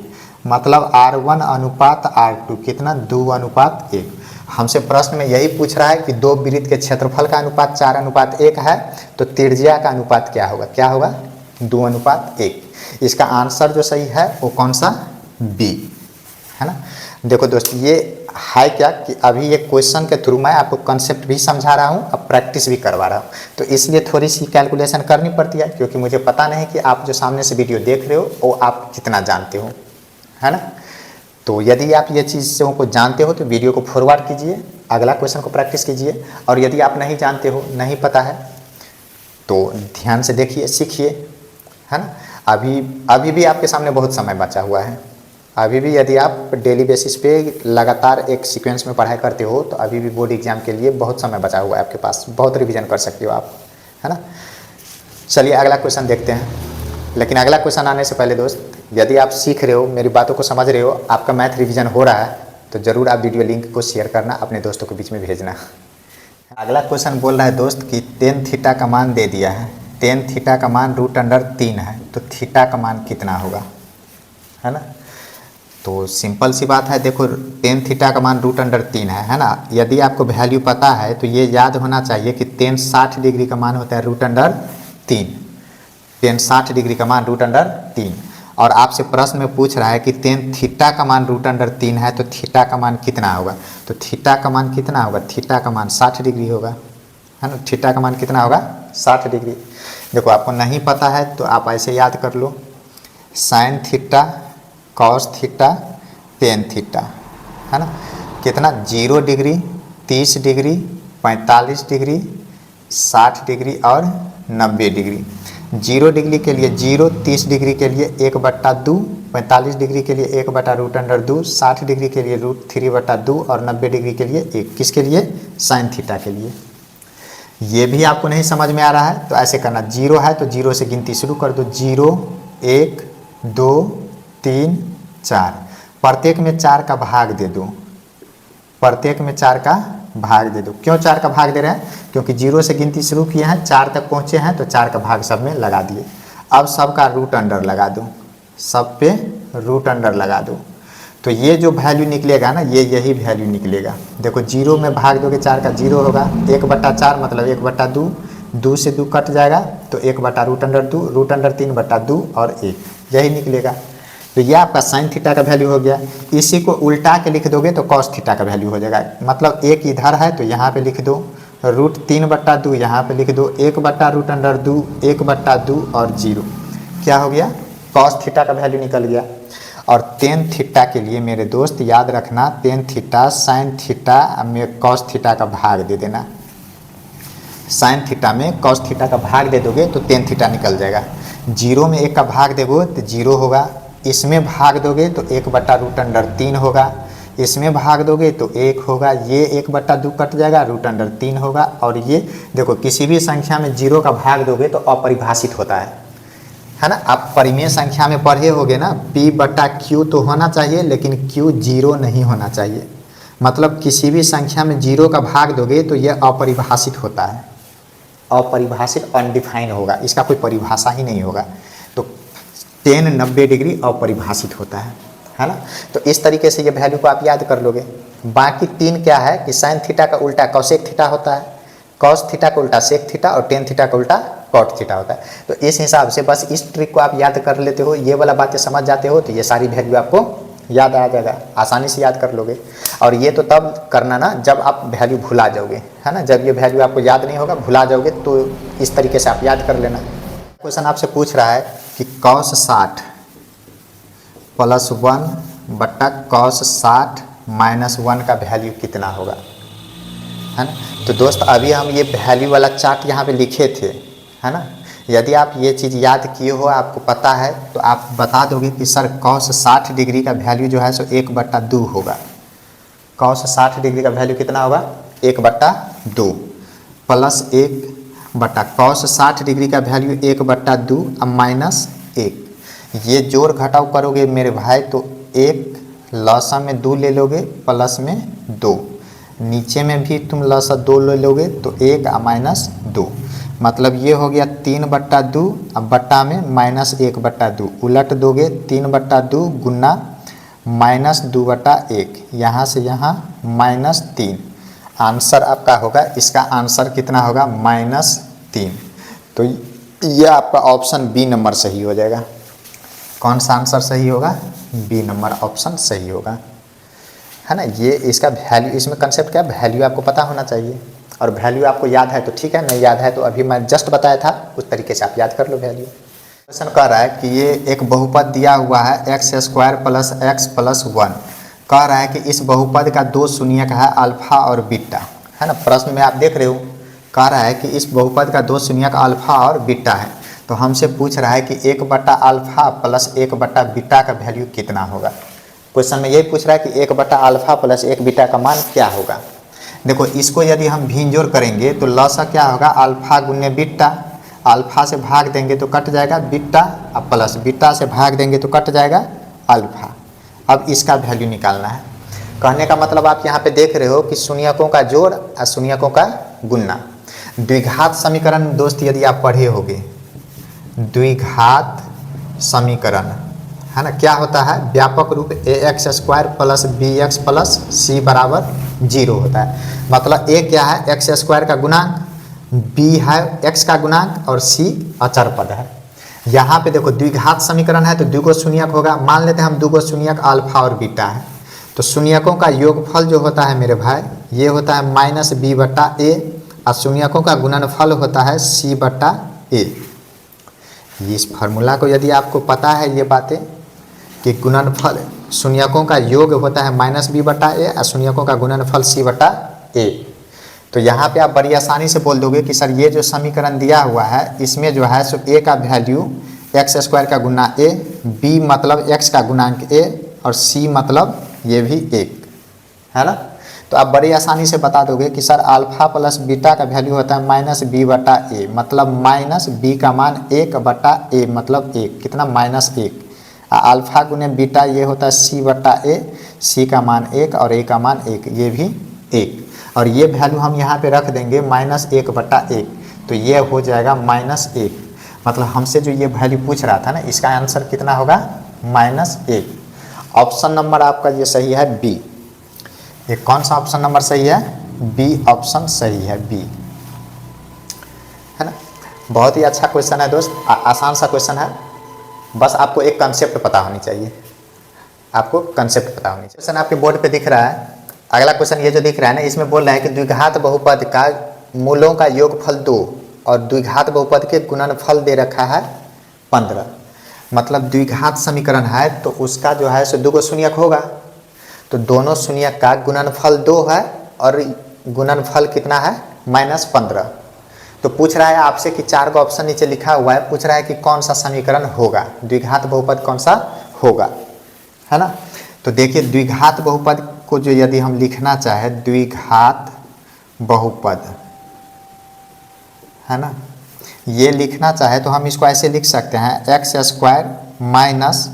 मतलब r1 अनुपात r2 कितना, 2:1। हमसे प्रश्न में यही पूछ रहा है कि 2 वृत्त के क्षेत्रफल का अनुपात 4:1 है, तो त्रिज्या का अनुपात क्या होगा, 2:1। इसका आंसर जो सही है वो कौन सा, बी है ना। देखो दोस्त ये है क्या कि अभी ये क्वेश्चन के थ्रू मैं आपको कंसेप्ट भी समझा रहा हूँ, अब प्रैक्टिस भी करवा रहा हूँ, तो इसलिए थोड़ी सी कैलकुलेशन करनी पड़ती है, क्योंकि मुझे पता नहीं कि आप जो सामने से वीडियो देख रहे हो वो आप कितना जानते हो, है ना। तो यदि आप ये चीज़ों को जानते हो तो वीडियो को फॉरवर्ड कीजिए, अगला क्वेश्चन को प्रैक्टिस कीजिए, और यदि आप नहीं जानते हो, नहीं पता है, तो ध्यान से देखिए, सीखिए, है ना। अभी भी आपके सामने बहुत समय बचा हुआ है। अभी भी यदि आप डेली बेसिस पे लगातार एक सीक्वेंस में पढ़ाई करते हो तो अभी भी बोर्ड एग्जाम के लिए बहुत समय बचा हुआ है आपके पास, बहुत रिवीजन कर सकते हो आप, है ना। चलिए अगला क्वेश्चन देखते हैं। लेकिन अगला क्वेश्चन आने से पहले दोस्त, यदि आप सीख रहे हो, मेरी बातों को समझ रहे हो, आपका मैथ रिवीजन हो रहा है, तो ज़रूर आप वीडियो लिंक को शेयर करना, अपने दोस्तों के बीच में भेजना। अगला क्वेश्चन बोल रहा है दोस्त कि tan थीटा का मान दे दिया है, tan थीटा का मान √3 है, तो थीटा का मान कितना होगा, है ना। तो सिंपल सी बात है, देखो tan थीटा का मान √3 है ना। यदि आपको वैल्यू पता है तो ये याद होना चाहिए कि tan 60 डिग्री का मान होता है √3, tan 60 डिग्री का मान √3। और आपसे प्रश्न में पूछ रहा है कि tan थीटा का मान √3 है, तो थीटा का मान कितना होगा, तो थीटा का मान कितना होगा, थीटा का मान 60 डिग्री होगा, है ना। थीटा का मान कितना होगा, 60 डिग्री। देखो आपको नहीं पता है तो आप ऐसे याद कर लो, sin theta, cos theta, tan theta, है ना। कितना, 0 डिग्री, 30 डिग्री, 45 डिग्री, 60 डिग्री और 90 डिग्री। 0 डिग्री के लिए 0, 30 डिग्री के लिए 1/2, 45 डिग्री के लिए 1/√2, 60 डिग्री के लिए √3/2 और 90 डिग्री के लिए 1, किसके लिए, साइन थीटा के लिए। ये भी आपको नहीं समझ में आ रहा है तो ऐसे करना, 0 है तो 0 से गिनती शुरू कर दो, 0 1 2 3 4, प्रत्येक में 4 का भाग दे दो, प्रत्येक में 4 का भाग दे दो। क्यों 4 का भाग दे रहे हैं? क्योंकि 0 से गिनती शुरू किए हैं, 4 तक पहुँचे हैं तो 4 का भाग सब में लगा दिए। अब सबका रूट अंडर लगा दो, सब पे रूट अंडर लगा दो, तो ये जो वैल्यू निकलेगा ना, ये यही वैल्यू निकलेगा। देखो 0 में भाग दोगे 4 का 0 होगा, 1/4 मतलब 1/2, 2 से 2 कट जाएगा तो 1/√2, रूट अंडर 3/2 और 1, यही निकलेगा। तो ये आपका साइन थीटा का वैल्यू हो गया। इसी को उल्टा के लिख दोगे तो कॉस थीटा का वैल्यू हो जाएगा। मतलब 1 इधर है तो यहाँ पे लिख दो √3/2, यहाँ पे लिख दो 1/√2, 1/2 और 0, क्या हो गया? कॉस थीटा का वैल्यू निकल गया। और टेन थीटा के लिए मेरे दोस्त याद रखना, टेन थीटा साइन थीटा में कॉस थीटा का भाग दे देना। साइन थीटा में कॉस थीटा का भाग दे दोगे तो टेन थीटा निकल जाएगा। 0 में 1 का भाग दोगे तो 0 होगा, इसमें भाग दोगे तो 1/√3 होगा, इसमें भाग दोगे तो 1 होगा, ये 1/2 कट जाएगा, √3 होगा। और ये देखो किसी भी संख्या में 0 का भाग दोगे तो अपरिभाषित होता है ना। आप परिमेय संख्या में पढ़े होगे ना, P/Q तो होना चाहिए लेकिन Q 0 नहीं होना चाहिए। मतलब किसी भी संख्या में 0 का भाग दोगे तो यह अपरिभाषित होता है, अपरिभाषित अनडिफाइन होगा, इसका कोई परिभाषा ही नहीं होगा। तो tan 90 डिग्री अपरिभाषित होता है ना। तो इस तरीके से ये वैल्यू को आप याद कर लोगे। बाकी 3 क्या है कि साइन थीटा का उल्टा कॉसेक थीटा होता है, कॉस थीटा का उल्टा सेक थीटा और टेन थीटा का उल्टा कॉट थीटा होता है। तो इस हिसाब से बस इस ट्रिक को आप याद कर लेते हो, ये वाला बातें समझ जाते हो तो ये सारी वैल्यू आपको याद आ जाएगा, आसानी से याद कर लोगे। और ये तो तब करना ना जब आप वैल्यू भुला जाओगे, है ना। जब ये वैल्यू आपको याद नहीं होगा, भुला जाओगे, तो इस तरीके से आप याद कर लेना। क्वेश्चन आपसे पूछ रहा है कि cos 60 + 1/cos 60 - 1 का वैल्यू कितना होगा, है ना। तो दोस्त अभी हम ये वैल्यू वाला चार्ट यहाँ पे लिखे थे, है ना। यदि आप ये चीज़ याद किए हो, आपको पता है, तो आप बता दोगे कि सर cos 60 डिग्री का वैल्यू जो है सो 1/2 होगा। cos 60 डिग्री का वैल्यू कितना होगा? 1/2 प्लस 1/cos 60 डिग्री का वैल्यू 1/2 अब -1। ये जोड़ घटाव करोगे मेरे भाई तो 1 लसा में 2 ले लोगे, प्लस में 2, नीचे में भी तुम लसा 2 ले लोगे तो 1 -2, मतलब ये हो गया 3/2। अब बट्टा में -1/2 उलट दोगे, 3/2 गुना -2/1, यहाँ से यहाँ -3। आंसर आपका होगा, इसका आंसर कितना होगा? -3। तो ये आपका ऑप्शन बी नंबर सही हो जाएगा। कौन सा आंसर सही होगा? बी नंबर ऑप्शन सही होगा, है ना। ये इसका वैल्यू, इसमें कंसेप्ट क्या है, वैल्यू आपको पता होना चाहिए। और वैल्यू आपको याद है तो ठीक है, नहीं याद है तो अभी मैं जस्ट बताया था उस तरीके से आप याद कर लो वैल्यू। क्वेश्चन कह रहा है कि ये एक बहुपद दिया हुआ है x² + x + 1। कह रहा है कि इस बहुपद का 2 शून्यक है अल्फा और बीटा, है ना। प्रश्न में आप देख रहे हो, कह रहा है कि इस बहुपद का 2 शून्यक अल्फा और बीटा है। तो हमसे पूछ रहा है कि 1/α + 1/बीटा का वैल्यू कितना होगा। क्वेश्चन में यही पूछ रहा है कि 1/α + 1 बीटा का मान क्या होगा। देखो इसको यदि हम भिंजोड़ करेंगे तो लसा क्या होगा? अल्फा गुने बीटा, अल्फा से भाग देंगे तो कट जाएगा बीटा, अब प्लस बीटा से भाग देंगे तो कट जाएगा अल्फा। अब इसका वैल्यू निकालना है। कहने का मतलब आप यहाँ पे देख रहे हो कि शून्यकों का जोड़ और शून्यकों का गुणा। द्विघात समीकरण दोस्त यदि आप पढ़े होगे, द्विघात समीकरण, है ना, क्या होता है? व्यापक रूप ax² + bx + c = 0 होता है। मतलब a क्या है? x² का गुणांक, b है x का गुणांक और c अचर पद है। यहाँ पे देखो द्विघात समीकरण है तो 2 गो शून्यक होगा। मान लेते हैं हम 2 गो शून्यक अल्फा और बीटा है, तो शून्यकों का योगफल जो होता है मेरे भाई, ये होता है -b/a और शून्यकों का गुणनफल होता है c/a। इस फार्मूला को यदि आपको पता है ये बातें कि गुणनफल शून्यकों का योग होता है -b/a और शून्यकों का गुणनफल c/a, तो यहाँ पे आप बड़ी आसानी से बोल दोगे कि सर ये जो समीकरण दिया हुआ है इसमें जो है सो a का वैल्यू x² का गुना a, b मतलब x का गुणांक a और c मतलब ये भी 1, है ना। तो आप बड़ी आसानी से बता दोगे कि सर अल्फा प्लस बीटा का वैल्यू होता है माइनस बी बटा ए, मतलब माइनस बी का मान 1 बटा ए मतलब 1, कितना -1। अल्फा गुने बीटा ये होता है सी बटा ए, सी का मान 1 और ए का मान 1, ये भी 1, और ये वैल्यू हम यहाँ पे रख देंगे -1 बटा 1, तो ये हो जाएगा -1। मतलब हमसे जो ये वैल्यू पूछ रहा था ना, इसका आंसर कितना होगा -1। ऑप्शन नंबर आपका ये सही है बी। ये कौन सा ऑप्शन नंबर सही है? बी ऑप्शन सही है, बी, है ना। बहुत ही अच्छा क्वेश्चन है दोस्त, आसान सा क्वेश्चन है, बस आपको एक कंसेप्ट पता होनी चाहिए, आपको कंसेप्ट पता होनी चाहिए। क्वेश्चन आपके बोर्ड पे दिख रहा है, अगला क्वेश्चन ये जो दिख रहा है ना, इसमें बोल रहा है कि द्विघात बहुपद का मूलों का योगफल 2 और द्विघात बहुपद के गुणनफल दे रखा है 15। मतलब द्विघात समीकरण है तो उसका जो है सो 2 गो शून्यक होगा, तो दोनों शून्यक का गुणनफल 2 है और गुणनफल कितना है -15। तो पूछ रहा है आपसे कि 4 गो ऑप्शन नीचे लिखा हुआ है, पूछ रहा है कि कौन सा समीकरण होगा, द्विघात बहुपद कौन सा होगा, है ना। तो देखिए द्विघात बहुपद को जो यदि हम लिखना चाहे, द्विघात बहुपद, है ना, ये लिखना चाहे तो हम इसको ऐसे लिख सकते हैं x² माइनस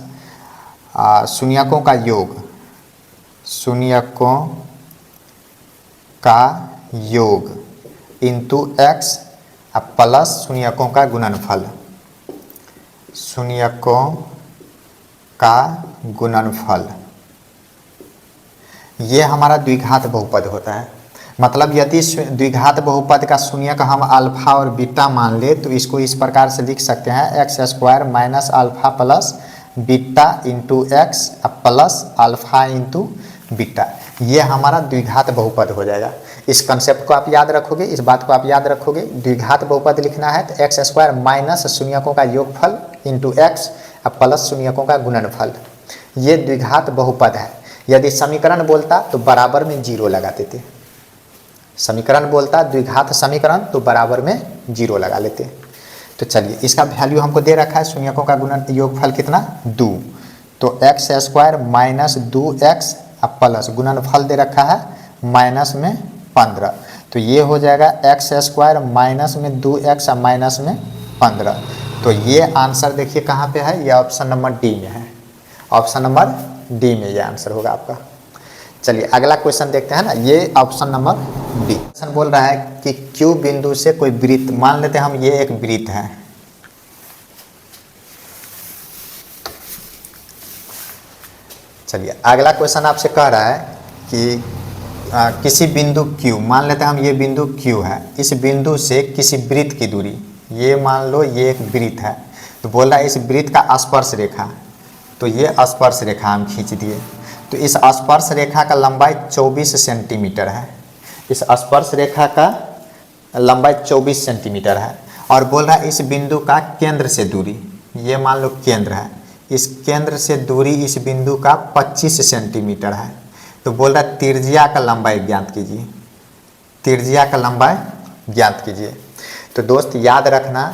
शून्यकों का योग, शून्यकों का योग इंटू x प्लस शून्यकों का गुणनफल, शून्यकों का गुणनफल, ये हमारा द्विघात बहुपद होता है। मतलब यदि द्विघात बहुपद का शून्यक हम अल्फा और बीटा मान ले तो इसको इस प्रकार से लिख सकते हैं x² minus alpha plus beta into x plus alpha into beta, ये हमारा द्विघात बहुपद हो जाएगा। इस कंसेप्ट को आप याद रखोगे, इस बात को आप याद रखोगे। द्विघात बहुपद लिखना है तो x² माइनस शून्यकों का योगफल इंटू एक्स प्लस शून्यकों का गुणनफल, ये द्विघात बहुपद है। यदि समीकरण बोलता तो बराबर में 0 लगा देते, समीकरण बोलता द्विघात समीकरण तो बराबर में 0 लगा लेते। तो चलिए इसका वैल्यू हमको दे रखा है, शून्यकों का गुणन योगफल कितना 2, तो x² माइनस 2x प्लस गुणनफल दे रखा है माइनस में 15, तो ये हो जाएगा x² माइनस में 2x माइनस में 15। तो ये आंसर देखिए कहाँ पे है, ये ऑप्शन नंबर डी में है, ऑप्शन नंबर डी में ये आंसर होगा आपका। चलिए अगला क्वेश्चन देखते हैं ना, ये ऑप्शन नंबर डी। क्वेश्चन बोल रहा है कि Q बिंदु से कोई वृत्त, मान लेते हैं हम ये एक वृत्त है, चलिए अगला क्वेश्चन आपसे कह रहा है कि किसी बिंदु Q, मान लेते हैं हम ये बिंदु Q है, इस बिंदु से किसी वृत्त की दूरी, ये मान लो ये एक वृत्त है, तो बोल रहा है इस वृत्त का स्पर्श रेखा, तो ये स्पर्श रेखा हम खींच दिए, तो इस स्पर्श रेखा का लंबाई 24 सेंटीमीटर है, इस स्पर्श रेखा का लंबाई 24 सेंटीमीटर है, और बोल रहा है इस बिंदु का केंद्र से दूरी, ये मान लो केंद्र है, इस केंद्र से दूरी इस बिंदु का 25 सेंटीमीटर है। तो बोल रहा है त्रिज्या का लंबाई ज्ञात कीजिए, त्रिज्या का लंबाई ज्ञात कीजिए। तो दोस्त याद रखना,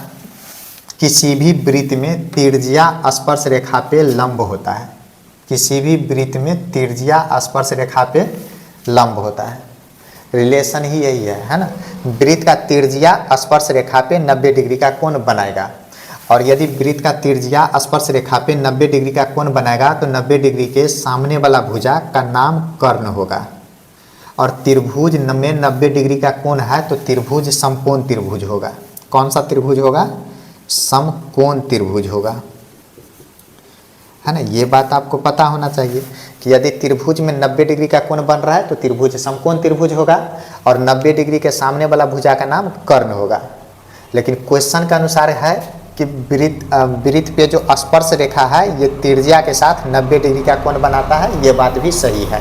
किसी भी वृत्त में त्रिज्या स्पर्श रेखा पे लंब होता है, किसी भी वृत्त में त्रिज्या स्पर्श रेखा पे लंब होता है, रिलेशन ही यही है ना। वृत्त का त्रिज्या स्पर्श रेखा पे 90 डिग्री का कोण बनाएगा, और यदि वृत्त का त्रिज्या स्पर्श रेखा पे 90 डिग्री का कोण बनाएगा तो 90 डिग्री के सामने वाला भुजा का नाम कर्ण होगा, और त्रिभुज में 90 डिग्री का कोण है तो त्रिभुज समकोण त्रिभुज होगा। कौन सा त्रिभुज होगा? समकोण त्रिभुज होगा, है ना। ये बात आपको पता होना चाहिए कि यदि त्रिभुज में 90 डिग्री का कोण बन रहा है तो त्रिभुज समकोण त्रिभुज होगा, और 90 डिग्री के सामने वाला भुजा का नाम कर्ण होगा। लेकिन क्वेश्चन के अनुसार है कि वृत्त पे जो स्पर्श रेखा है ये त्रिज्या के साथ 90 डिग्री का कोण बनाता है, ये बात भी सही है।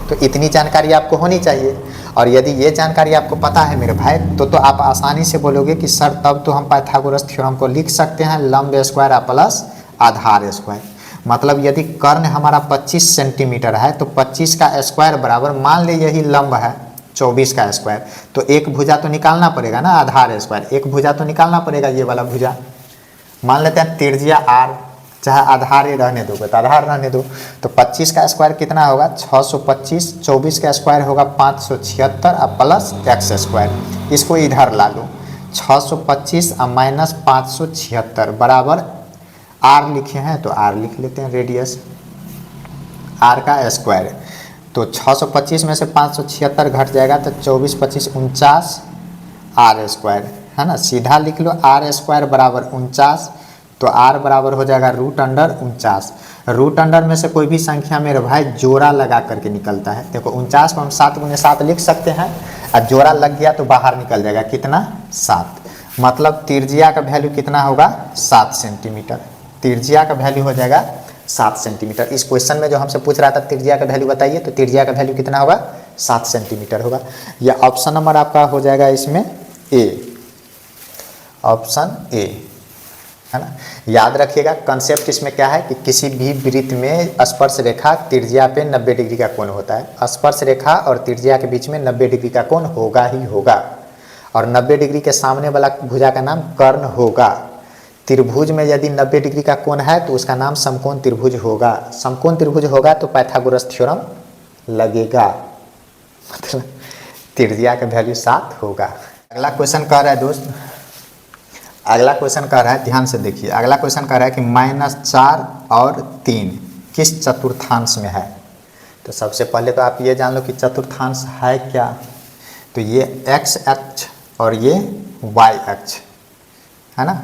तो इतनी जानकारी आपको होनी चाहिए, और यदि ये जानकारी आपको पता है मेरे भाई तो आप आसानी से बोलोगे कि सर तब तो हम पाइथागोरस थ्योरम को लिख सकते हैं लंब स्क्वायर प्लस आधार स्क्वायर। मतलब यदि कर्ण हमारा 25 सेंटीमीटर है तो 25 का स्क्वायर बराबर, मान ले यही लंब है 24 का स्क्वायर, तो एक भुजा तो निकालना पड़ेगा ना, आधार स्क्वायर, एक भुजा तो निकालना पड़ेगा, ये वाला भुजा। मान लेते हैं त्रिज्या r, चाहे आधार ही रहने दोगे तो आधार रहने दो। तो 25 का स्क्वायर कितना होगा 625, 24 का स्क्वायर होगा 576 और प्लस एक्स स्क्वायर, इसको इधर ला लो। 625 और माइनस 576 बराबर आर लिखे हैं तो आर लिख लेते हैं, रेडियस आर का स्क्वायर। तो 625 में से 576 घट जाएगा तो 24 25 49 आर स्क्वायर, है ना। सीधा लिख लो आर स्क्वायर बराबर 49, तो आर बराबर हो जाएगा √49। रूट अंडर में से कोई भी संख्या मेरे भाई जोड़ा लगा करके निकलता है। देखो 49 को हम 7 × 7 लिख सकते हैं और जोड़ा लग गया तो बाहर निकल जाएगा कितना 7, मतलब त्रिज्या का वैल्यू कितना होगा 7 सेंटीमीटर। त्रिज्या का वैल्यू हो जाएगा 7 सेंटीमीटर। इस क्वेश्चन में जो हमसे पूछ रहा था त्रिज्या का वैल्यू बताइए, तो त्रिज्या का वैल्यू कितना होगा 7 सेंटीमीटर होगा। यह ऑप्शन नंबर आपका हो जाएगा इसमें ए, ऑप्शन ए, है ना। याद रखिएगा कंसेप्ट इसमें क्या है कि किसी भी वृत्त में स्पर्श रेखा त्रिज्या पे 90 डिग्री का कोण होता है। स्पर्श रेखा और त्रिज्या के बीच में 90 डिग्री का कोण होगा ही होगा, और 90 डिग्री के सामने वाला भुजा का नाम कर्ण होगा। त्रिभुज में यदि 90 डिग्री का कोण है तो उसका नाम समकोण त्रिभुज होगा। समकोण त्रिभुज होगा तो पाइथागोरस थ्योरम लगेगा, मतलब त्रिज्या का वैल्यू 7 होगा। अगला क्वेश्चन कह रहा है दोस्त, अगला क्वेश्चन कह रहा है, ध्यान से देखिए। अगला क्वेश्चन कह रहा है कि -4 और 3 किस चतुर्थांश में है। तो सबसे पहले तो आप ये जान लो कि चतुर्थांश है क्या। तो ये x अक्ष और ये y अक्ष है ना,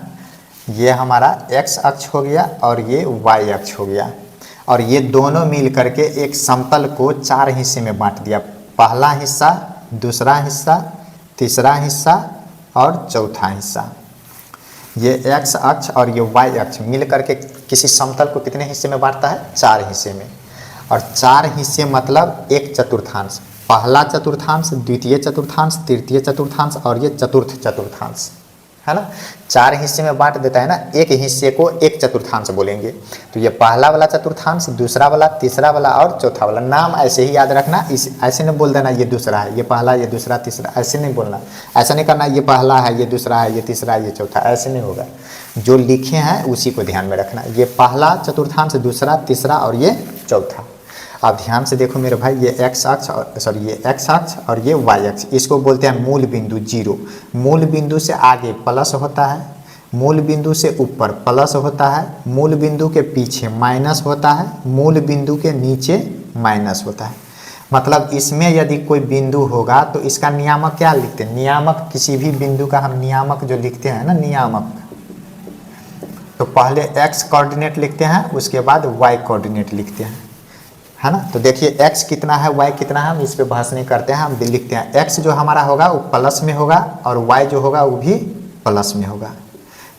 ये हमारा x अक्ष हो गया और ये y अक्ष हो गया, और ये दोनों मिल करके एक समतल को 4 हिस्से में बांट दिया। पहला हिस्सा, दूसरा हिस्सा, तीसरा हिस्सा और चौथा हिस्सा। ये x अक्ष और ये y अक्ष मिल करके किसी समतल को कितने हिस्से में बांटता है 4 हिस्से में, और 4 हिस्से मतलब एक चतुर्थांश। पहला चतुर्थांश, द्वितीय चतुर्थांश, तृतीय चतुर्थांश और ये चतुर्थ चतुर्थांश, है ना। 4 हिस्से में बांट देता है ना, एक हिस्से को एक चतुर्थांश बोलेंगे। तो ये पहला वाला चतुर्थांश, दूसरा वाला, तीसरा वाला और चौथा वाला। नाम ऐसे ही याद रखना, इस ऐसे नहीं बोल देना ये दूसरा है, ये पहला, ये दूसरा, तीसरा, ऐसे नहीं बोलना। ऐसा नहीं करना ये पहला है, ये दूसरा है, ये तीसरा है, ये चौथा, ऐसे नहीं होगा। जो लिखे हैं उसी को ध्यान में रखना। ये पहला चतुर्थांश, दूसरा, तीसरा और ये चौथा। अब ध्यान से देखो मेरे भाई, ये x अक्ष और सॉरी ये x अक्ष और ये y अक्ष, इसको बोलते हैं मूल बिंदु 0। मूल बिंदु से आगे प्लस होता है, मूल बिंदु से ऊपर प्लस होता है, मूल बिंदु के पीछे माइनस होता है, मूल बिंदु के नीचे माइनस होता है। मतलब इसमें यदि कोई बिंदु होगा तो इसका नियामक क्या लिखते हैं, नियामक। किसी भी बिंदु का हम नियामक जो लिखते हैं ना, नियामक, तो पहले x कोऑर्डिनेट लिखते हैं, उसके बाद y कोऑर्डिनेट लिखते हैं, है ना। तो देखिए x कितना है, y कितना है, हम इस पे बहस नहीं करते हैं, हम लिखते हैं x जो हमारा होगा वो प्लस में होगा और y जो होगा वो भी प्लस में होगा।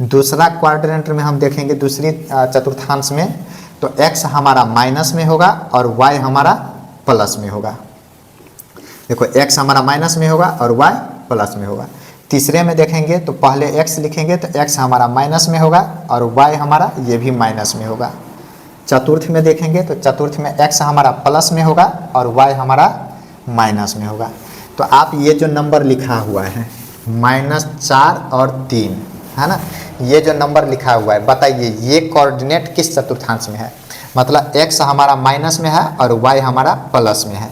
दूसरा क्वाड्रेंट में हम देखेंगे, दूसरी चतुर्थांश में, तो x हमारा माइनस में होगा और y हमारा प्लस में होगा। देखो x हमारा माइनस में होगा और y प्लस में होगा। तीसरे में देखेंगे तो पहले x लिखेंगे तो x हमारा माइनस में होगा और y हमारा ये भी माइनस में होगा। चतुर्थ में देखेंगे तो चतुर्थ में x हमारा प्लस में होगा और y हमारा माइनस में होगा। तो आप ये जो नंबर लिखा हुआ है -4 और 3, है ना, ये जो नंबर लिखा हुआ है, बताइए ये कोऑर्डिनेट किस चतुर्थांश में है। मतलब x हमारा माइनस में है और y हमारा प्लस में है।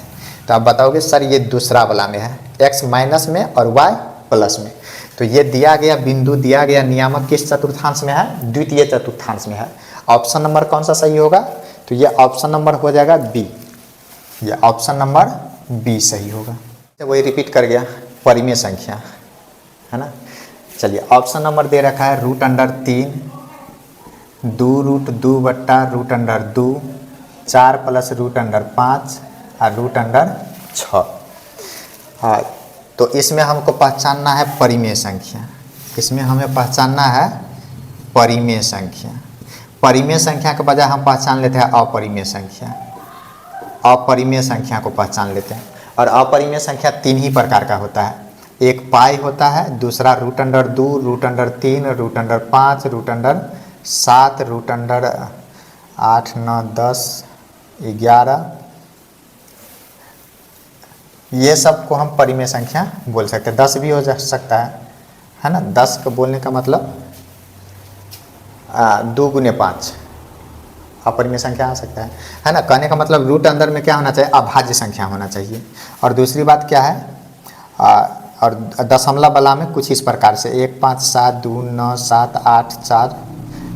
तो आप बताओगे सर ये दूसरा वाला में है, x माइनस में और y प्लस में। तो ये दिया गया बिंदु, दिया गया नियामक किस चतुर्थांश में है, द्वितीय चतुर्थांश में है। ऑप्शन नंबर कौन सा सही होगा, तो ये ऑप्शन नंबर हो जाएगा बी, ये ऑप्शन नंबर बी सही होगा। तो वही रिपीट कर गया, परिमेय संख्या, है ना। चलिए ऑप्शन नंबर दे रखा है √3, 2√2 बट्टा √2, 4 + √5 और √6। हाँ, तो इसमें हमको पहचानना है परिमेय संख्या, इसमें हमें पहचानना है परिमेय संख्या। परिमेय संख्या के बजाय हम पहचान लेते हैं अपरिमेय संख्या, अपरिमेय संख्या को पहचान लेते हैं। और अपरिमेय संख्या 3 ही प्रकार का होता है, एक पाई होता है, दूसरा √2, √3, √5, √7, √8, 9, 10, 11, ये सब को हम परिमेय संख्या बोल सकते हैं। 10 भी हो सकता है ना। 10 को बोलने का मतलब 2 × 5, अपरिमेय संख्या आ सकता है ना। कहने का मतलब रूट अंदर में क्या होना चाहिए, अभाज्य संख्या होना चाहिए। और दूसरी बात क्या है, और दशमलव वाला में कुछ इस प्रकार से 1 5 7 2 9 7 8 4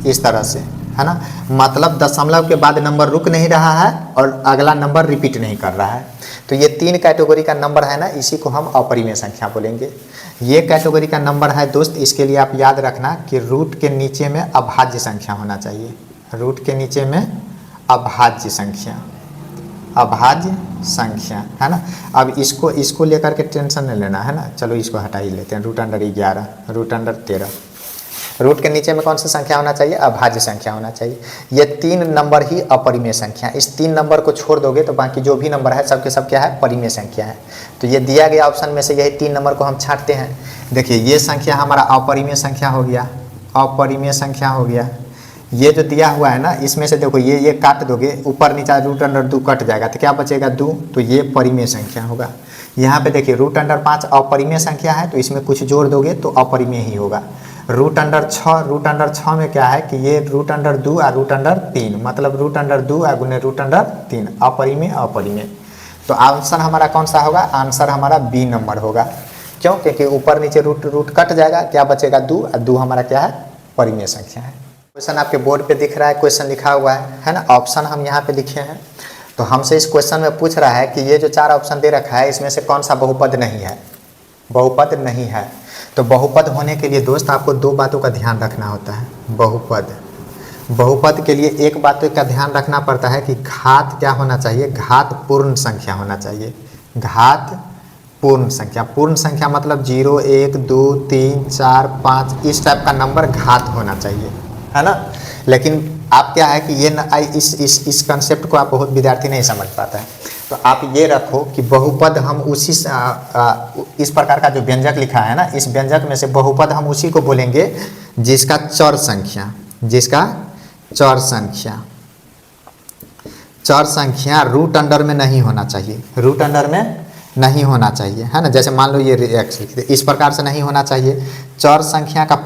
इस तरह से, है ना। मतलब दशमलव के बाद नंबर रुक नहीं रहा है और अगला नंबर रिपीट नहीं कर रहा है। तो ये 3 कैटेगरी का नंबर है ना, इसी को हम अपरिमेय संख्या बोलेंगे। ये कैटेगरी का नंबर है दोस्त, इसके लिए आप याद रखना कि रूट के नीचे में अभाज्य संख्या होना चाहिए। रूट के नीचे में अभाज्य संख्या, अभाज्य संख्या, है ना। अब इसको लेकर के टेंशन नहीं लेना, है ना। चलो इसको हटा ही लेते हैं। √11, √13, रूट के नीचे में कौन सा संख्या होना चाहिए, अभाज्य संख्या होना चाहिए। ये 3 नंबर ही अपरिमेय संख्या, इस 3 नंबर को छोड़ दोगे तो बाकी जो भी नंबर है सबके सब क्या है, परिमेय संख्या है। तो ये दिया गया ऑप्शन में से यही 3 नंबर को हम छांटते हैं। देखिए ये संख्या हमारा अपरिमेय संख्या हो गया, अपरिमेय संख्या हो गया। ये जो दिया हुआ है ना, इसमें से देखो ये काट दोगे, ऊपर नीचे √2 कट जाएगा तो क्या बचेगा 2, तो ये परिमेय संख्या होगा। यहाँ पे देखिए √5 अपरिमेय संख्या है, तो इसमें कुछ जोड़ दोगे तो अपरिमेय ही होगा। √6 में क्या है कि ये √2 और √3, मतलब √2 और गुने √3, अपरिमेय अपरिमेय। तो आंसर हमारा कौन सा होगा, आंसर हमारा बी नंबर होगा। क्यों, क्योंकि ऊपर नीचे रूट कट जाएगा, क्या बचेगा 2, और 2 हमारा क्या है, परिमेय संख्या है। क्वेश्चन आपके बोर्ड पे दिख रहा है, क्वेश्चन लिखा हुआ है ना। ऑप्शन हम यहाँ पे लिखे हैं। तो हमसे इस क्वेश्चन में पूछ रहा है कि ये जो 4 ऑप्शन दे रखा है इसमें से कौन सा बहुपद नहीं है, बहुपद नहीं है। तो बहुपद होने के लिए दोस्त आपको 2 बातों का ध्यान रखना होता है। बहुपद के लिए एक बात का ध्यान रखना पड़ता है कि घात क्या होना चाहिए, घात पूर्ण संख्या होना चाहिए। घात पूर्ण संख्या, पूर्ण संख्या मतलब 0 1 2 3 4 5 इस टाइप का नंबर घात होना चाहिए, है ना। लेकिन आप क्या है कि ये इस कंसेप्ट को आप बहुत विद्यार्थी नहीं समझ पाता है। तो आप ये रखो कि बहुपद हम उसी इस प्रकार का जो व्यंजक लिखा है ना, इस व्यंजक में से बहुपद हम उसी को बोलेंगे जिसका चर संख्या, जिसका चर संख्या रूट अंडर में नहीं होना चाहिए, रूट अंडर में नहीं होना चाहिए, है ना। जैसे मान लो ये x लिख दे, इस प्रकार से नहीं होना चाहिए। चर संख्या का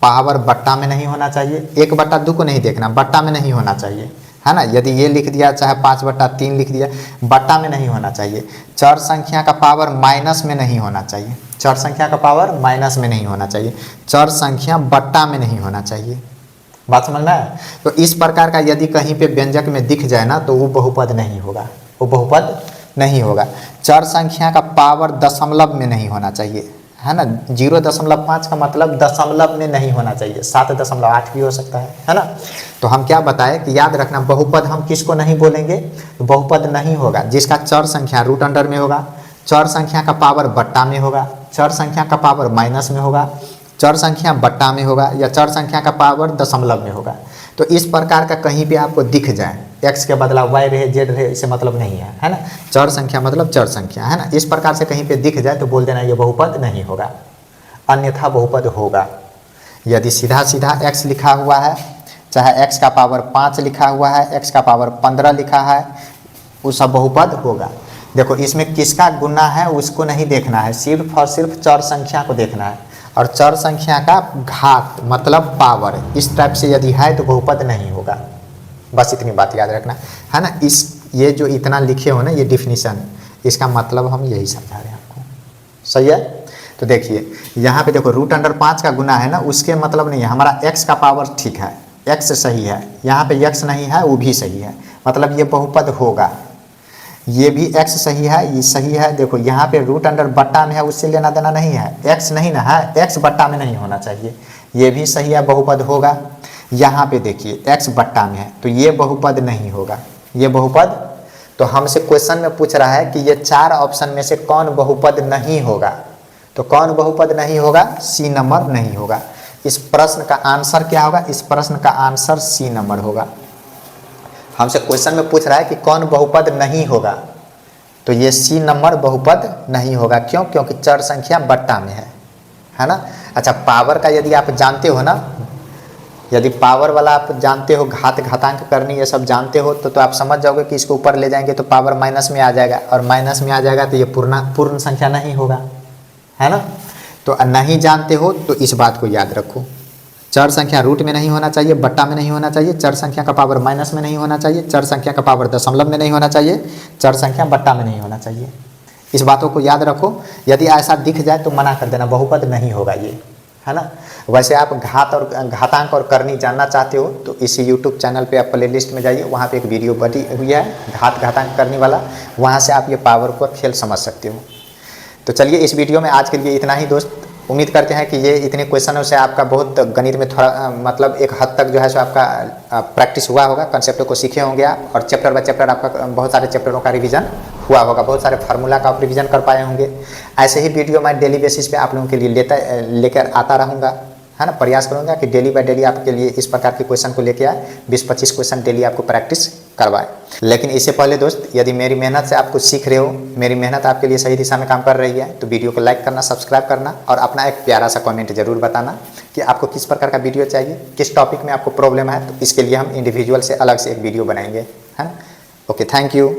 पावर बट्टा में नहीं होना चाहिए, 1/2 को नहीं देखना, बट्टा में नहीं होना चाहिए, है ना। यदि ये लिख दिया चाहे 5/3 लिख दिया, बट्टा में नहीं होना चाहिए। चर संख्या का पावर माइनस में नहीं होना चाहिए, चर संख्या का पावर माइनस में नहीं होना चाहिए। चर संख्या बट्टा में नहीं होना चाहिए। बात समझ में आया। तो इस प्रकार का यदि कहीं पे व्यंजक में दिख जाए ना तो वो बहुपद नहीं होगा, वो बहुपद नहीं होगा। चर संख्या का पावर दशमलव में नहीं होना चाहिए, है ना। 0.5 का मतलब दशमलव में नहीं होना चाहिए, 7.8 भी हो सकता है ना। तो हम क्या बताएं कि याद रखना बहुपद हम किसको नहीं बोलेंगे, तो बहुपद नहीं होगा जिसका चर संख्या रूट अंडर में होगा, चर संख्या का पावर बट्टा में होगा, चर संख्या का पावर माइनस में होगा, चर संख्या बट्टा में होगा, या चर संख्या का पावर दशमलव में होगा। तो इस प्रकार का कहीं भी आपको दिख जाए, x के बदला y रहे z रहे, इससे मतलब नहीं है, है ना। चर संख्या मतलब चर संख्या, है ना। इस प्रकार से कहीं पे दिख जाए तो बोल देना ये बहुपद नहीं होगा, अन्यथा बहुपद होगा। यदि सीधा सीधा x लिखा हुआ है, चाहे x का पावर 5 लिखा हुआ है, x का पावर 15 लिखा है, वो सब बहुपद होगा। देखो इसमें किसका गुना है उसको नहीं देखना है, सिर्फ और सिर्फ चर संख्या को देखना है। और चर संख्या का घात मतलब पावर, इस टाइप से यदि है तो बहुपद नहीं होगा। बस इतनी बात याद रखना, है ना। ये जो इतना लिखे हो ना, ये डिफिनीशन, इसका मतलब हम यही समझा रहे हैं आपको, सही है। तो देखिए यहाँ पे देखो √5 का गुना है ना, उसके मतलब नहीं है, हमारा x का पावर ठीक है, x सही है, यहाँ पे x नहीं है वो भी सही है, मतलब ये बहुपद होगा। ये भी x सही है, ये सही है। देखो यहाँ पे रूट अंडर बट्टा में है, उससे लेना देना नहीं है, x नहीं ना है, x बट्टा में नहीं होना चाहिए, ये भी सही है, बहुपद होगा। यहाँ पे देखिए x बट्टा में है तो ये बहुपद नहीं होगा, ये बहुपद। तो हमसे क्वेश्चन में पूछ रहा है कि ये 4 ऑप्शन में से कौन बहुपद नहीं होगा, तो कौन बहुपद नहीं होगा, सी नंबर नहीं होगा। इस प्रश्न का आंसर क्या होगा, इस प्रश्न का आंसर सी नंबर होगा। हमसे क्वेश्चन में पूछ रहा है कि कौन बहुपद नहीं होगा, तो ये सी नंबर बहुपद नहीं होगा। क्यों, क्योंकि चर संख्या बट्टा में है ना। अच्छा पावर का यदि आप जानते हो ना, यदि पावर वाला आप जानते हो, घात घातांक करनी ये सब जानते हो, तो आप समझ जाओगे कि इसको ऊपर ले जाएंगे तो पावर माइनस में आ जाएगा, और माइनस में आ जाएगा तो ये पूर्ण संख्या नहीं होगा, है ना। तो नहीं जानते हो तो इस बात को याद रखो, चर संख्या रूट में नहीं होना चाहिए, बट्टा में नहीं होना चाहिए, चर संख्या का पावर माइनस में नहीं होना चाहिए, चर संख्या का पावर दशमलव में नहीं होना चाहिए, चर संख्या बट्टा में नहीं होना चाहिए। इस बातों को याद रखो। यदि ऐसा दिख जाए तो मना कर देना, बहुपद नहीं होगा ये, है ना। वैसे आप घात और घातांक और करनी जानना चाहते हो तो इसी यूट्यूब चैनल पे आप प्लेलिस्ट में जाइए, वहाँ पे एक वीडियो बनी हुई है घात घातांक करनी वाला, वहाँ से आप ये पावर को खेल समझ सकते हो। तो चलिए इस वीडियो में आज के लिए इतना ही दोस्त। उम्मीद करते हैं कि ये इतने क्वेश्चनों से आपका बहुत गणित में थोड़ा मतलब एक हद तक जो है सो आपका प्रैक्टिस हुआ होगा, कंसेप्ट को सीखे होंगे आप, और चैप्टर बाय चैप्टर आपका बहुत सारे चैप्टरों का रिवीजन हुआ होगा, बहुत सारे फार्मूला का आप रिवीजन कर पाए होंगे। ऐसे ही वीडियो मैं डेली बेसिस पे आप लोगों के लिए लेकर आता रहूँगा, है ना। प्रयास करूँगा कि डेली बाय डेली आपके लिए इस प्रकार के क्वेश्चन को लेकर आए, 20-25 क्वेश्चन डेली आपको प्रैक्टिस करवाए। लेकिन इससे पहले दोस्त, यदि मेरी मेहनत से आप कुछ सीख रहे हो, मेरी मेहनत आपके लिए सही दिशा में काम कर रही है, तो वीडियो को लाइक करना, सब्सक्राइब करना और अपना एक प्यारा सा कमेंट जरूर बताना कि आपको किस प्रकार का वीडियो चाहिए, किस टॉपिक में आपको प्रॉब्लम है। तो इसके लिए हम इंडिविजुअल से अलग से एक वीडियो बनाएंगे, है ना। Okay, thank you.